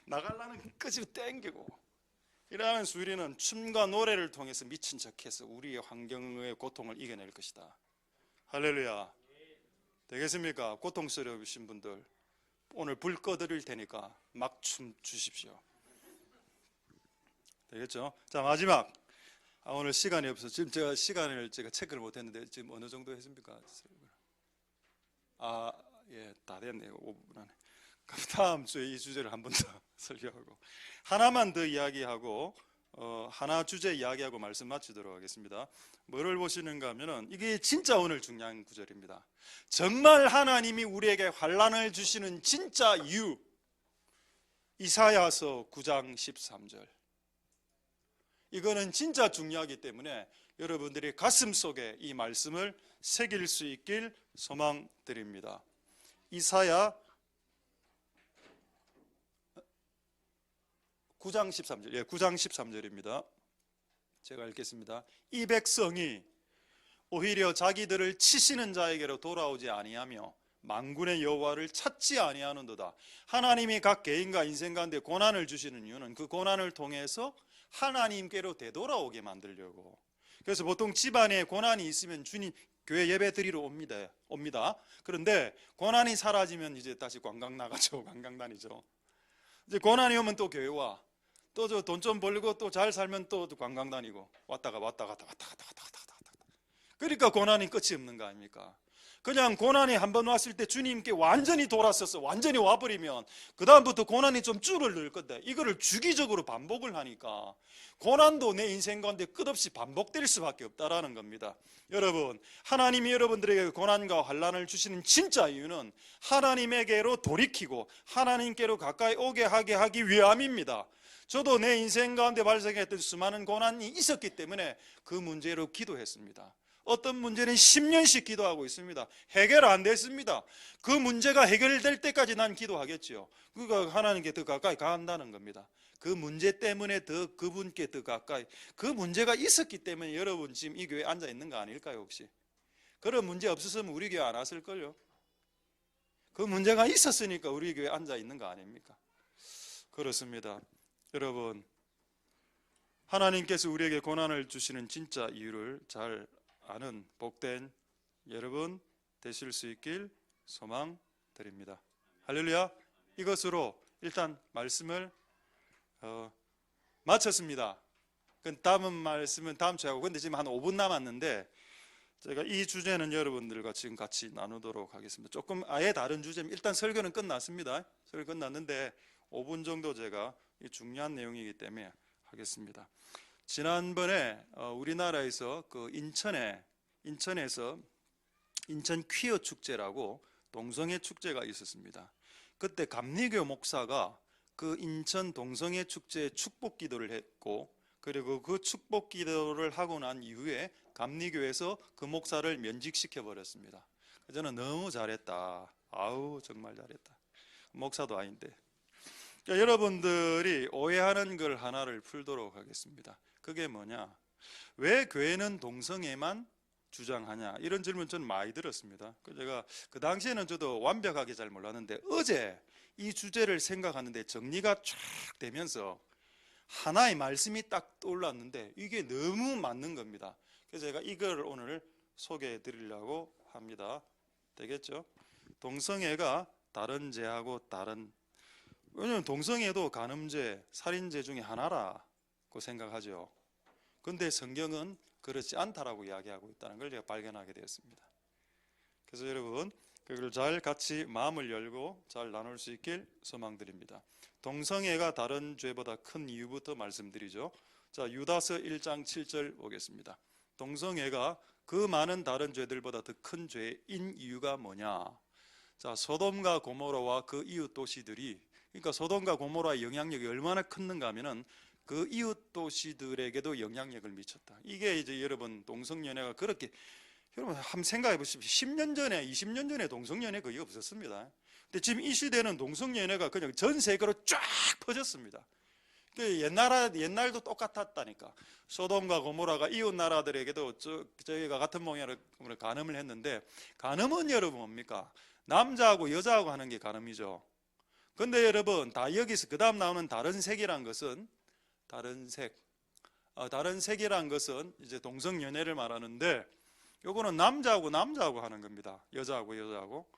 나가려는 끝으로 땡기고 이러면서 우리는 춤과 노래를 통해서 미친 척해서 우리의 환경의 고통을 이겨낼 것이다. 할렐루야. 되겠습니까? 고통스러우신 분들 오늘 불 꺼드릴 테니까 막 춤 주십시오. 되겠죠? 자, 마지막. 오늘 시간이 없어서 지금 시간을 체크를 못했는데 지금 어느 정도 했습니까? 예, 다 됐네요. 5분 안에. 그럼 다음 주에 이 주제를 한 번 더 설교하고 하나만 더 이야기하고 하나 주제 이야기하고 말씀 마치도록 하겠습니다. 뭐를 보시는가 하면은 이게 진짜 오늘 중요한 구절입니다. 정말 하나님이 우리에게 환난을 주시는 진짜 이유, 이사야서 9장 13절. 이거는 진짜 중요하기 때문에 여러분들이 가슴 속에 이 말씀을 새길 수 있길 소망드립니다. 이사야 9장 13절, 9장 13절입니다. 제가 읽겠습니다. 이 백성이 오히려 자기들을 치시는 자에게로 돌아오지 아니하며 만군의 여호와를 찾지 아니하는도다. 하나님이 각 개인과 인생 가운데 고난을 주시는 이유는 그 고난을 통해서 하나님께로 되돌아오게 만들려고. 그래서 보통 집안에 고난이 있으면 주님 교회 예배 드리러 옵니다. 그런데 고난이 사라지면 이제 다시 관광 나가죠. 관광 다니죠. 이제 고난이 오면 또 교회 와. 또 저 돈 좀 벌고 또 잘 살면 또 관광 다니고 왔다 갔다. 그러니까 고난이 끝이 없는 거 아닙니까? 그냥 고난이 한번 왔을 때 주님께 완전히 돌아서서 완전히 와버리면 그 다음부터 고난이 좀 줄어들 건데, 이거를 주기적으로 반복을 하니까 고난도 내 인생 가운데 끝없이 반복될 수밖에 없다라는 겁니다. 여러분, 하나님이 여러분들에게 고난과 환난을 주시는 진짜 이유는 하나님에게로 돌이키고 하나님께로 가까이 오게 하기 위함입니다. 저도 내 인생 가운데 발생했던 수많은 고난이 있었기 때문에 그 문제로 기도했습니다. 어떤 문제는 10년씩 기도하고 있습니다. 해결 안 됐습니다. 그 문제가 해결될 때까지 난 기도하겠죠. 그가 하나님께 더 가까이 간다는 겁니다. 그 문제 때문에 더 그분께 더 가까이. 그 문제가 있었기 때문에 여러분 지금 이 교회에 앉아 있는 거 아닐까요 혹시? 그런 문제 없었으면 우리 교회 안 왔을걸요. 그 문제가 있었으니까 우리 교회에 앉아 있는 거 아닙니까? 그렇습니다. 여러분, 하나님께서 우리에게 고난을 주시는 진짜 이유를 잘 아는 복된 여러분 되실 수 있길 소망드립니다. 할렐루야. 이것으로 일단 말씀을 마쳤습니다. 그 다음 말씀은 다음 주에 하고, 근데 지금 한 5분 남았는데 제가 이 주제는 여러분들과 지금 같이 나누도록 하겠습니다. 조금 아예 다른 주제입니다. 일단 설교는 끝났습니다. 설교 끝났는데 5분 정도 제가 이 중요한 내용이기 때문에 하겠습니다. 지난번에 우리나라에서 그 인천에서 인천 퀴어 축제라고 동성애 축제가 있었습니다. 그때 감리교 목사가 그 인천 동성애 축제에 축복 기도를 했고, 그리고 그 축복 기도를 하고 난 이후에 감리교에서 그 목사를 면직시켜 버렸습니다. 저는 너무 잘했다. 아우 정말 잘했다. 목사도 아닌데. 그러니까 여러분들이 오해하는 걸 하나를 풀도록 하겠습니다. 그게 뭐냐? 왜 교회는 동성애만 주장하냐? 이런 질문 저는 많이 들었습니다. 제가 그 당시에는 저도 완벽하게 잘 몰랐는데 어제 이 주제를 생각하는데 정리가 쫙 되면서 하나의 말씀이 딱 떠올랐는데 이게 너무 맞는 겁니다. 그래서 제가 이걸 오늘 소개해 드리려고 합니다. 되겠죠? 동성애가 다른 죄하고 왜냐하면 동성애도 간음죄, 살인죄 중에 하나라고 생각하죠. 그런데 성경은 그렇지 않다라고 이야기하고 있다는 걸 제가 발견하게 되었습니다. 그래서 여러분 그걸 잘 같이 마음을 열고 잘 나눌 수 있길 소망드립니다. 동성애가 다른 죄보다 큰 이유부터 말씀드리죠. 자, 유다서 1장 7절 보겠습니다. 동성애가 그 많은 다른 죄들보다 더 큰 죄인 이유가 뭐냐? 자, 소돔과 고모라와 그 이웃 도시들이, 그러니까 소돔과 고모라의 영향력이 얼마나 컸는가 하면은 그 이웃 도시들에게도 영향력을 미쳤다. 이게 이제 여러분 동성연애가 그렇게, 여러분 한번 생각해 보십시오. 10년 전에 20년 전에 동성연애 거의 없었습니다. 근데 지금 이 시대는 동성연애가 그냥 전 세계로 쫙 퍼졌습니다. 옛날도 똑같았다니까. 소돔과 고모라가 이웃 나라들에게도 저희가 같은 모양으로 간음을 했는데, 간음은 여러분 뭡니까? 남자하고 여자하고 하는 게 간음이죠. 근데 여러분 다 여기서 그 다음 나오는 다른 색이란 것은 다른 색이란 것은 이제 동성연애를 말하는데, 요거는 남자하고 남자하고 하는 겁니다. 여자하고 여자하고.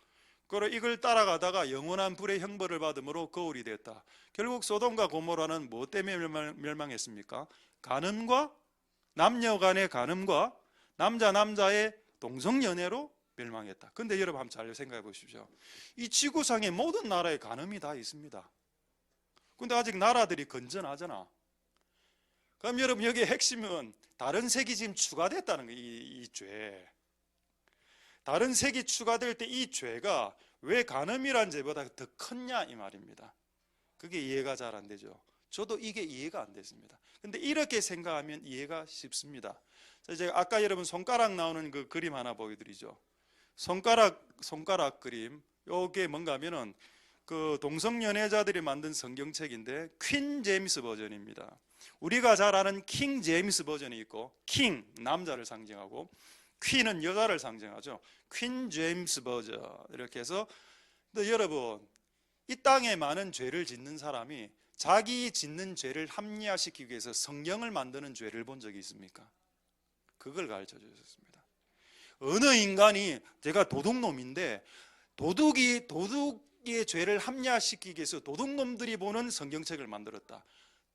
그리고 이걸 따라가다가 영원한 불의 형벌을 받음으로 거울이 됐다. 결국 소돔과 고모라는 뭐 때문에 멸망했습니까? 간음과, 남녀 간의 간음과 남자의 동성연애로 멸망했다. 근데 여러분 한번 잘 생각해 보십시오. 이 지구상의 모든 나라에 간음이 다 있습니다. 근데 아직 나라들이 건전하잖아. 그럼 여러분 여기에 핵심은 다른 색이 지금 추가됐다는 거예요. 이 죄. 다른 색이 추가될 때 이 죄가 왜 간음이란 죄보다 더 컸냐 이 말입니다. 그게 이해가 잘 안 되죠. 저도 이게 이해가 안 됐습니다. 근데 이렇게 생각하면 이해가 쉽습니다. 제가 아까 여러분 손가락 나오는 그 그림 하나 보여드리죠. 손가락 그림. 요게 뭔가 하면은 그 동성연애자들이 만든 성경책인데 퀸 제임스 버전입니다. 우리가 잘 아는 킹 제임스 버전이 있고, 킹 남자를 상징하고 퀸은 여자를 상징하죠. 퀸 제임스 버전 이렇게 해서. 근데 여러분 이 땅에 많은 죄를 짓는 사람이 자기 짓는 죄를 합리화시키기 위해서 성경을 만드는 죄를 본 적이 있습니까? 그걸 가르쳐 주셨습니다. 어느 인간이, 제가 도둑놈인데 도둑의 죄를 합리화시키기 위해서 도둑놈들이 보는 성경책을 만들었다.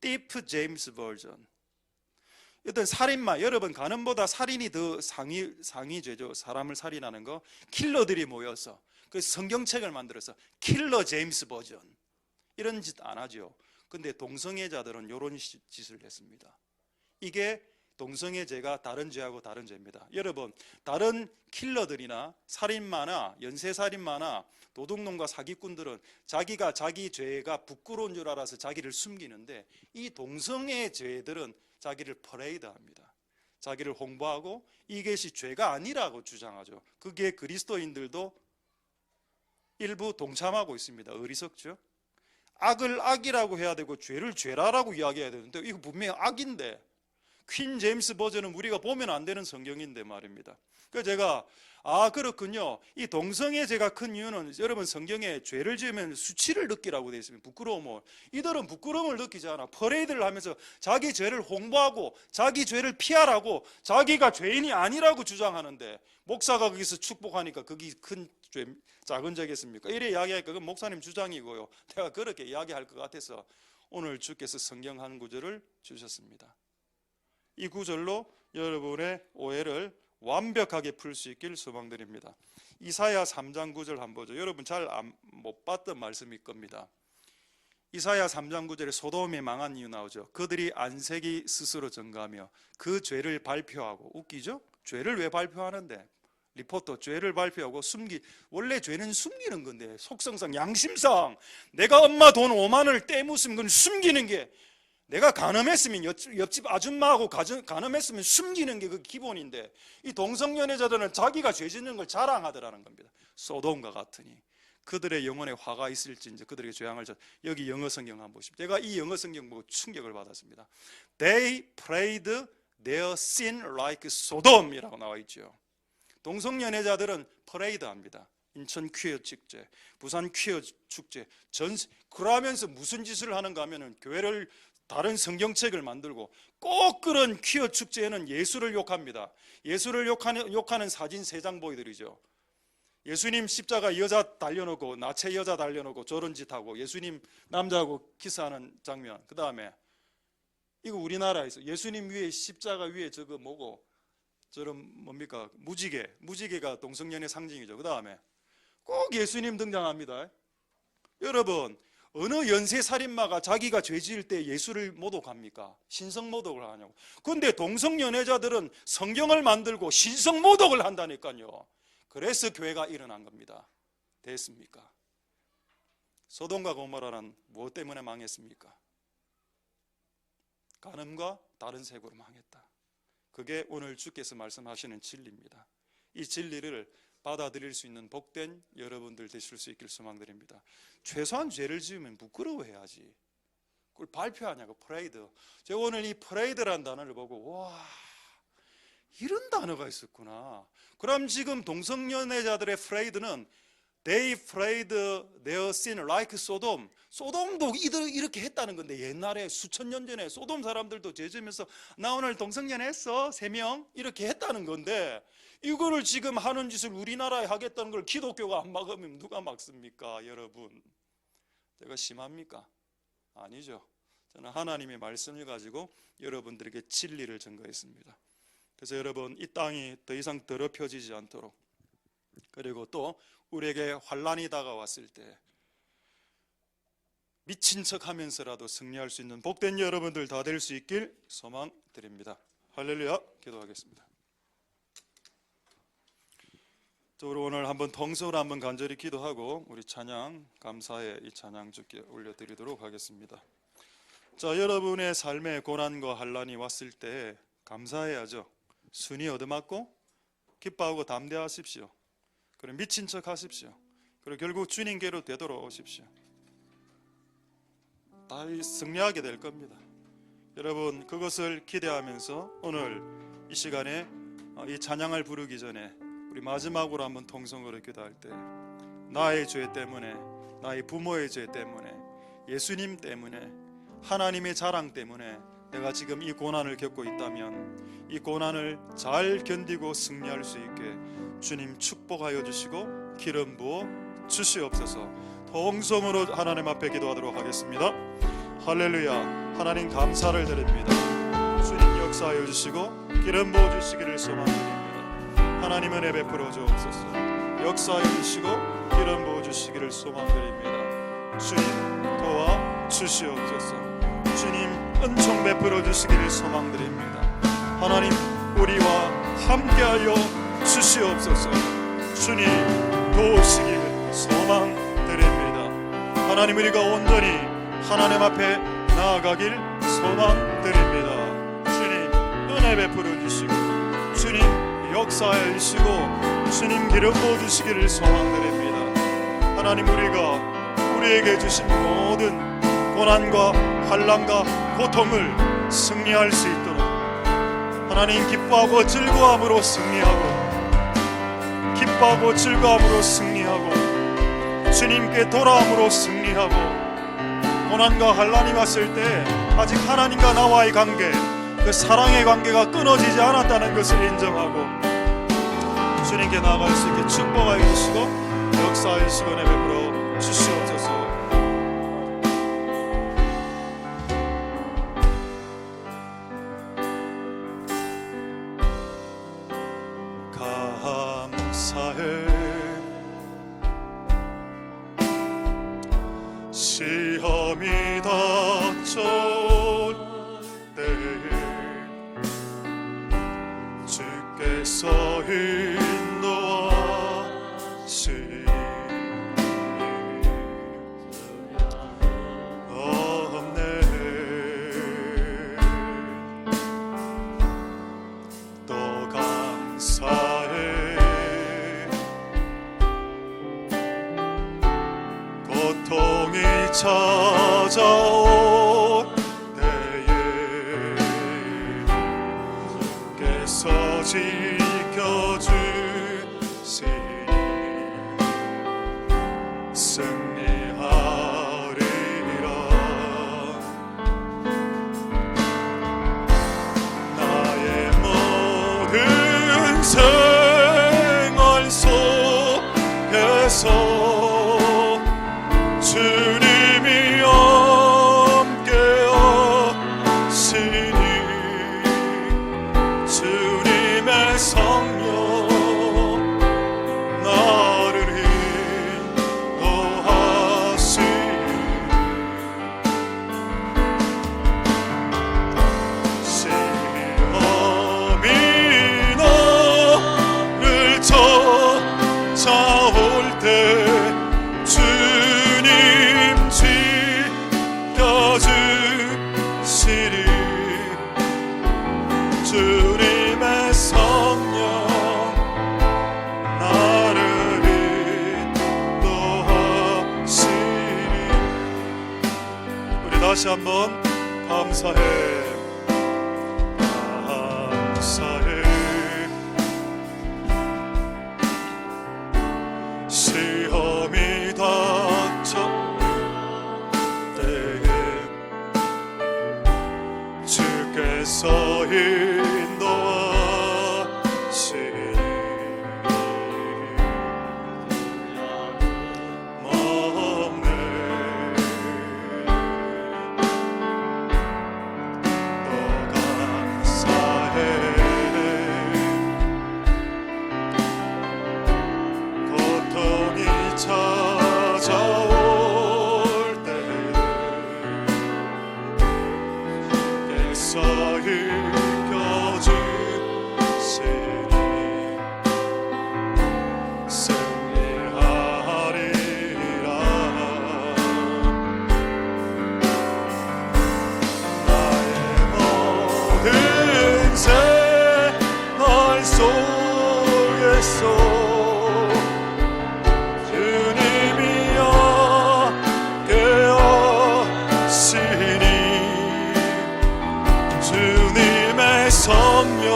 띠프 제임스 버전. 어떤 살인마, 여러분 간음보다 살인이 더 상위죄죠. 사람을 살인하는 거. 킬러들이 모여서 그 성경책을 만들어서 킬러 제임스 버전. 이런 짓 안 하죠. 근데 동성애자들은 이런 짓을 했습니다. 이게 동성애죄가 다른 죄하고 다른 죄입니다. 여러분 다른 킬러들이나 살인마나 연쇄살인마나 도둑놈과 사기꾼들은 자기가 자기 죄가 부끄러운 줄 알아서 자기를 숨기는데, 이 동성애죄들은 자기를 퍼레이드합니다. 자기를 홍보하고 이것이 죄가 아니라고 주장하죠. 그게 그리스도인들도 일부 동참하고 있습니다. 어리석죠? 악을 악이라고 해야 되고 죄를 죄라라고 이야기해야 되는데 이거 분명히 악인데, 퀸 제임스 버전은 우리가 보면 안 되는 성경인데 말입니다. 그래서 제가 그렇군요. 이 동성애죄가 큰 이유는 여러분 성경에 죄를 지으면 수치를 느끼라고 되어 있습니다. 부끄러움을. 이들은 부끄러움을 느끼지 않아. 퍼레이드를 하면서 자기 죄를 홍보하고 자기 죄를 피하라고, 자기가 죄인이 아니라고 주장하는데, 목사가 거기서 축복하니까 그게 큰 죄, 작은 죄겠습니까? 이래 이야기하니까 그건 목사님 주장이고요. 내가 그렇게 이야기할 것 같아서 오늘 주께서 성경 한 구절을 주셨습니다. 이 구절로 여러분의 오해를 완벽하게 풀 수 있길 소망드립니다. 이사야 3장 9절 한번 보죠. 여러분 잘 못 봤던 말씀일 겁니다. 이사야 3장 9절에 소돔이 망한 이유 나오죠. 그들이 안색이 스스로 증가하며 그 죄를 발표하고. 웃기죠? 죄를 왜 발표하는데? 리포터, 죄를 발표하고 원래 죄는 숨기는 건데, 속성상 양심상 내가 엄마 돈 5만원을 떼묻으면 그건 숨기는 게, 내가 가늠했으면 옆집 아줌마하고 가늠했으면 숨기는 게 그 기본인데, 이 동성연애자들은 자기가 죄 짓는 걸 자랑하더라는 겁니다. 소돔과 같으니 그들의 영혼에 화가 있을진지 그들에게 죄악을 여기 영어 성경 한번 보십시오. 제가 이 영어 성경 보고 충격을 받았습니다. They prayed their sin like Sodom이라고 나와 있죠. 동성연애자들은 퍼레이드 합니다. 인천 퀴어 축제, 부산 퀴어 축제, 그러면서 무슨 짓을 하는가 하면은 교회를 다른 성경책을 만들고 꼭 그런 퀴어 축제에는 예수를 욕합니다. 예수를 욕하는 사진 3장 보여드리죠. 예수님 십자가 여자 달려놓고 나체 여자 달려놓고 저런 짓 하고 예수님 남자하고 키스하는 장면. 그 다음에 이거 우리나라에서 예수님 위에 십자가 위에 저거 뭐고 저런 뭡니까? 무지개가 동성연애 상징이죠. 그 다음에 꼭 예수님 등장합니다. 여러분, 어느 연쇄살인마가 자기가 죄 지을 때 예수를 모독합니까? 신성모독을 하냐고. 그런데 동성연애자들은 성경을 만들고 신성모독을 한다니까요. 그래서 교회가 일어난 겁니다. 됐습니까? 소돔과 고모라는 무엇 때문에 망했습니까? 간음과 다른 색으로 망했다. 그게 오늘 주께서 말씀하시는 진리입니다. 이 진리를 받아들일 수 있는 복된 여러분들 되실 수 있길 소망드립니다. 최소한 죄를 지으면 부끄러워해야지. 그걸 발표하냐고. 프레이드. 제가 오늘 이 프레이드라는 단어를 보고 와, 이런 단어가 있었구나. 그럼 지금 동성연애자들의 프레이드는 They prayed their sin like Sodom. 소돔도 이렇게 했다는 건데, 옛날에 수천 년 전에 소돔 사람들도 죄 지으면서 나 오늘 동성연애 했어 3명 이렇게 했다는 건데, 이거를 지금 하는 짓을 우리나라에 하겠다는 걸 기독교가 안 막으면 누가 막습니까? 여러분, 제가 심합니까? 아니죠. 저는 하나님의 말씀을 가지고 여러분들에게 진리를 증거했습니다. 그래서 여러분, 이 땅이 더 이상 더럽혀지지 않도록, 그리고 또 우리에게 환난이 다가왔을 때 미친 척 하면서라도 승리할 수 있는 복된 여러분들 다 될 수 있길 소망드립니다. 할렐루야. 기도하겠습니다. 우리 오늘 한번 통성으로 한번 간절히 기도하고 우리 찬양, 감사의 이 찬양 주께 올려드리도록 하겠습니다. 자, 여러분의 삶에 고난과 환난이 왔을 때 감사해야죠. 순이 얻어맞고 기뻐하고 담대하십시오. 그리고 미친 척 하십시오. 그리고 결국 주님께로 되돌아오십시오. 다 승리하게 될 겁니다. 여러분, 그것을 기대하면서 오늘 이 시간에 이 찬양을 부르기 전에 우리 마지막으로 한번 통성으로 기도할 때, 나의 죄 때문에, 나의 부모의 죄 때문에, 예수님 때문에, 하나님의 자랑 때문에 내가 지금 이 고난을 겪고 있다면 이 고난을 잘 견디고 승리할 수 있게 주님 축복하여 주시고 기름 부어 주시옵소서. 통성으로 하나님 앞에 기도하도록 하겠습니다. 할렐루야. 하나님 감사를 드립니다. 주님 역사하여 주시고 기름 부어 주시기를 소망드립니다. 하나님 은혜 베풀어 주옵소서. 역사해 주시고 기름 부어 주시기를 소망드립니다. 주님 도와 주시옵소서. 주님 은총 베풀어 주시기를 소망드립니다. 하나님 우리와 함께하여 주시옵소서. 주님 도우시기를 소망드립니다. 하나님, 우리가 온전히 하나님 앞에 나아가길 소망드립니다. 주님 은혜 베풀어 주시고 주님 역사해 주시고 주님 기름 부어 주시기를 소망드립니다. 하나님, 우리에게 주신 모든 고난과 환난과 고통을 승리할 수 있도록 하나님 기뻐하고 즐거움으로 승리하고, 기뻐하고 즐거움으로 승리하고, 주님께 돌아옴으로 승리하고, 고난과 환난이 왔을 때 아직 하나님과 나와의 관계, 그 사랑의 관계가 끊어지지 않았다는 것을 인정하고 주님께 나아갈 수 있게 축복하여 주시고 역사하여 주시고 베풀어 주시옵소서. 인도하시니 또 감사해 고통이 찾아올 때에 께서 지켜주시니 승리하리라. 나의 모든 생활 속에서 주님이 함께하시니 주님의 성령 나를 인도하시니 시험이 나를 찾아올 때 주님 지켜주시리 주님의 성령 나를 인도하시니. 우리 다시 한번 감사해 감사해. 시험이 닥쳤을 때에 주께서 인도하시니 마음에 또 감사해 고통이 찾아올 때에 께서 이겨주시니 승리하리라. 나의 모든 생활 속에서 주님이 함께하시니 주님의 성령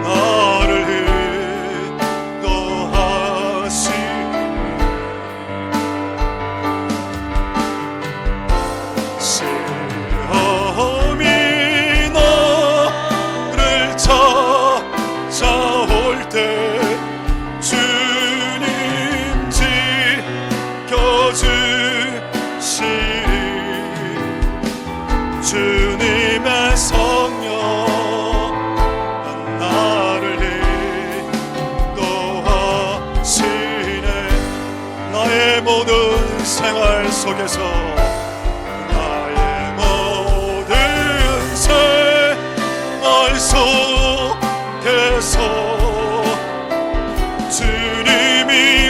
나를 인도하시니 시험이 나를 찾아올 때 주님 지켜주시니 주님의 성령 나를 인도하시네. 나의 모든 생활 속에서 나의 모든 생활 속에서 주님이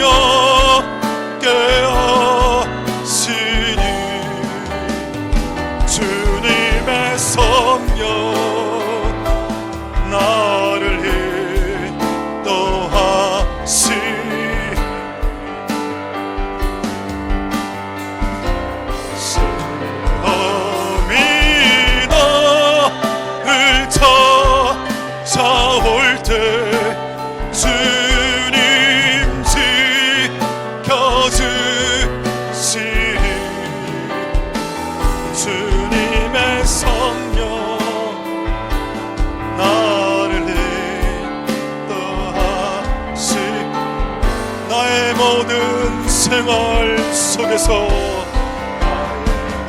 함께하시니 주님의 성령 나를 인도하시니 시험이 나를 찾아올 때 주님 지켜주시니 주님의 성령 나를 인도하시니 나의 모든 생활 속에서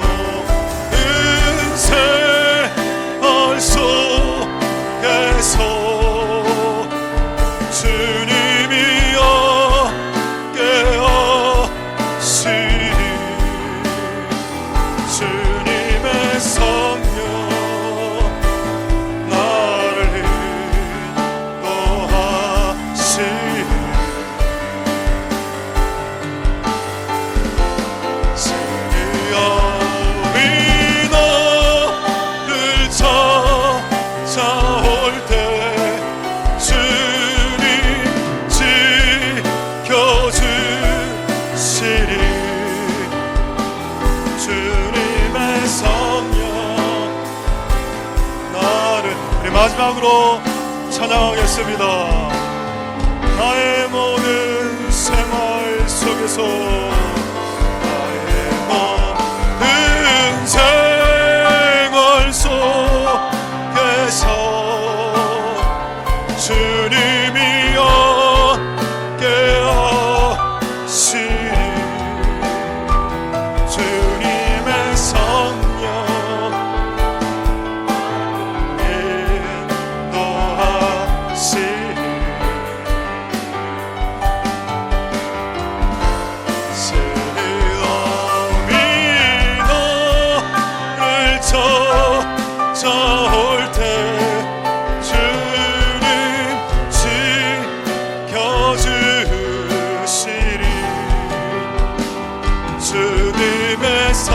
나의 모든 생활 속에서 주님이 함께하시니 주님의 성령 나를 인도하시니 마지막으로 찬양하겠습니다. 나의 모든 생활 속에서, 나의 모든 생활 속에서 주님이여 깨어시니 주님의 성령 인도하시니 시험이 너를 찾아올 때 주님 지켜주시리. 주님의 성령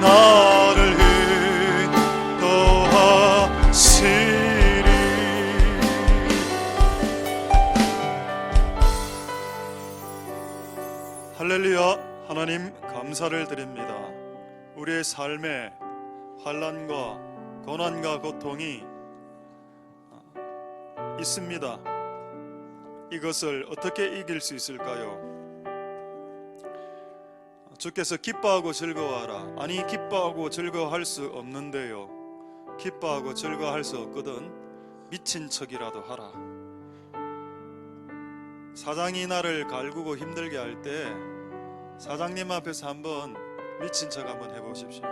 나를 인도하시리. 할렐루야. 하나님 감사를 드립니다. 우리의 삶에 환난과 고난과 고통이 있습니다. 이것을 어떻게 이길 수 있을까요? 주께서 기뻐하고 즐거워하라. 아니, 기뻐하고 즐거워할 수 없는데요. 기뻐하고 즐거워할 수 없거든 미친 척이라도 하라. 사장이 나를 갈구고 힘들게 할 때 사장님 앞에서 한번 미친 척 한번 해보십시오.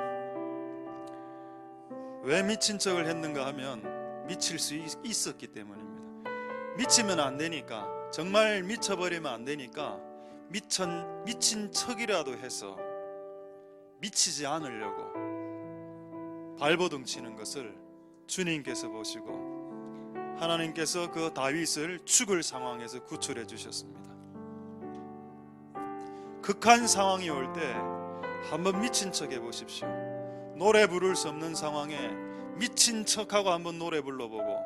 왜 미친 척을 했는가 하면 미칠 수 있었기 때문입니다. 미치면 안 되니까, 정말 미쳐버리면 안 되니까 미친 척이라도 해서 미치지 않으려고 발버둥 치는 것을 주님께서 보시고 하나님께서 그 다윗을 죽을 상황에서 구출해 주셨습니다. 극한 상황이 올 때 한번 미친 척 해보십시오. 노래 부를 수 없는 상황에 미친 척하고 한번 노래 불러보고,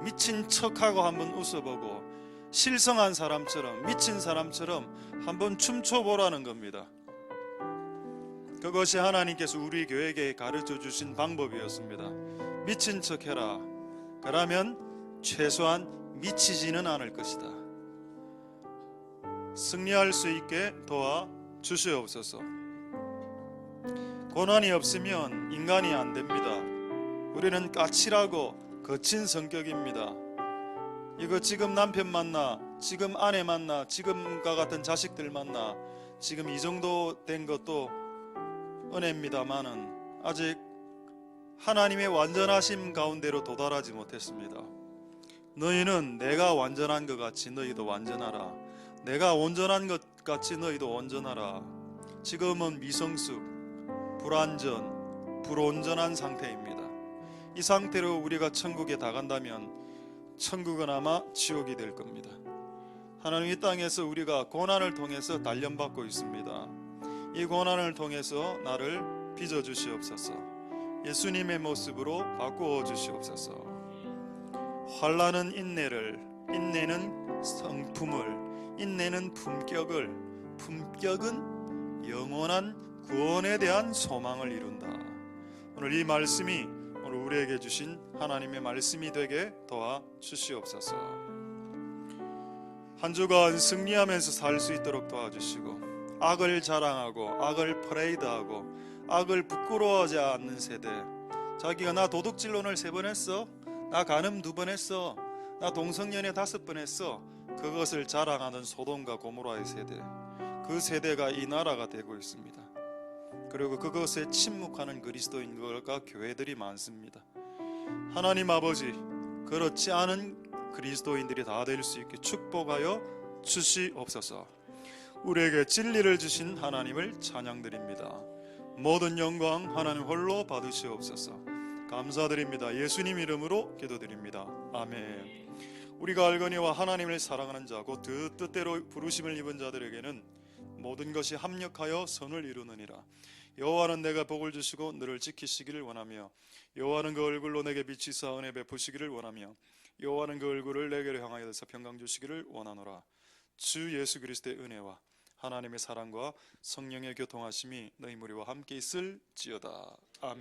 미친 척하고 한번 웃어보고, 실성한 사람처럼, 미친 사람처럼 한번 춤춰보라는 겁니다. 그것이 하나님께서 우리 교회에게 가르쳐 주신 방법이었습니다. 미친 척 해라. 그러면 최소한 미치지는 않을 것이다. 승리할 수 있게 도와 주시옵소서. 고난이 없으면 인간이 안 됩니다. 우리는 까칠하고 거친 성격입니다. 이거 지금 남편 만나, 지금 아내 만나, 지금과 같은 자식들 만나, 지금 이 정도 된 것도 은혜입니다마는 아직 하나님의 완전하심 가운데로 도달하지 못했습니다. 너희는 내가 완전한 것 같이 너희도 완전하라. 내가 온전한 것 같이 너희도 온전하라. 지금은 미성숙, 불완전, 불온전한 상태입니다. 이 상태로 우리가 천국에 다 간다면 천국은 아마 지옥이 될 겁니다. 하나님, 이 땅에서 우리가 고난을 통해서 단련받고 있습니다. 이 고난을 통해서 나를 빚어주시옵소서. 예수님의 모습으로 바꾸어 주시옵소서. 환난은 인내를, 인내는 성품을, 인내는 품격을, 품격은 영원한 구원에 대한 소망을 이룬다. 오늘 이 말씀이 오늘 우리에게 주신 하나님의 말씀이 되게 도와 주시옵소서. 한 주간 승리하면서 살 수 있도록 도와주시고, 악을 자랑하고 악을 프레이드하고 악을 부끄러워하지 않는 세대, 자기가 나 도둑질론을 3번 했어, 나 간음 2번 했어, 나 동성연애 5번 했어, 그것을 자랑하는 소돔과 고모라의 세대, 그 세대가 이 나라가 되고 있습니다. 그리고 그것에 침묵하는 그리스도인들과 교회들이 많습니다. 하나님 아버지, 그렇지 않은 그리스도인들이 다 될 수 있게 축복하여 주시옵소서. 우리에게 진리를 주신 하나님을 찬양드립니다. 모든 영광 하나님 홀로 받으시옵소서. 감사드립니다. 예수님 이름으로 기도드립니다. 아멘. 우리가 알거니와 하나님을 사랑하는 자 곧 그 뜻대로 부르심을 입은 자들에게는 모든 것이 합력하여 선을 이루느니라. 여호와는 내가 복을 주시고 너를 지키시기를 원하며, 여호와는 그 얼굴로 내게 비치사 은혜 베푸시기를 원하며, 여호와는 그 얼굴을 내게로 향하여서 평강 주시기를 원하노라. 주 예수 그리스도의 은혜와 하나님의 사랑과 성령의 교통하심이 너희 무리와 함께 있을지어다. 아멘.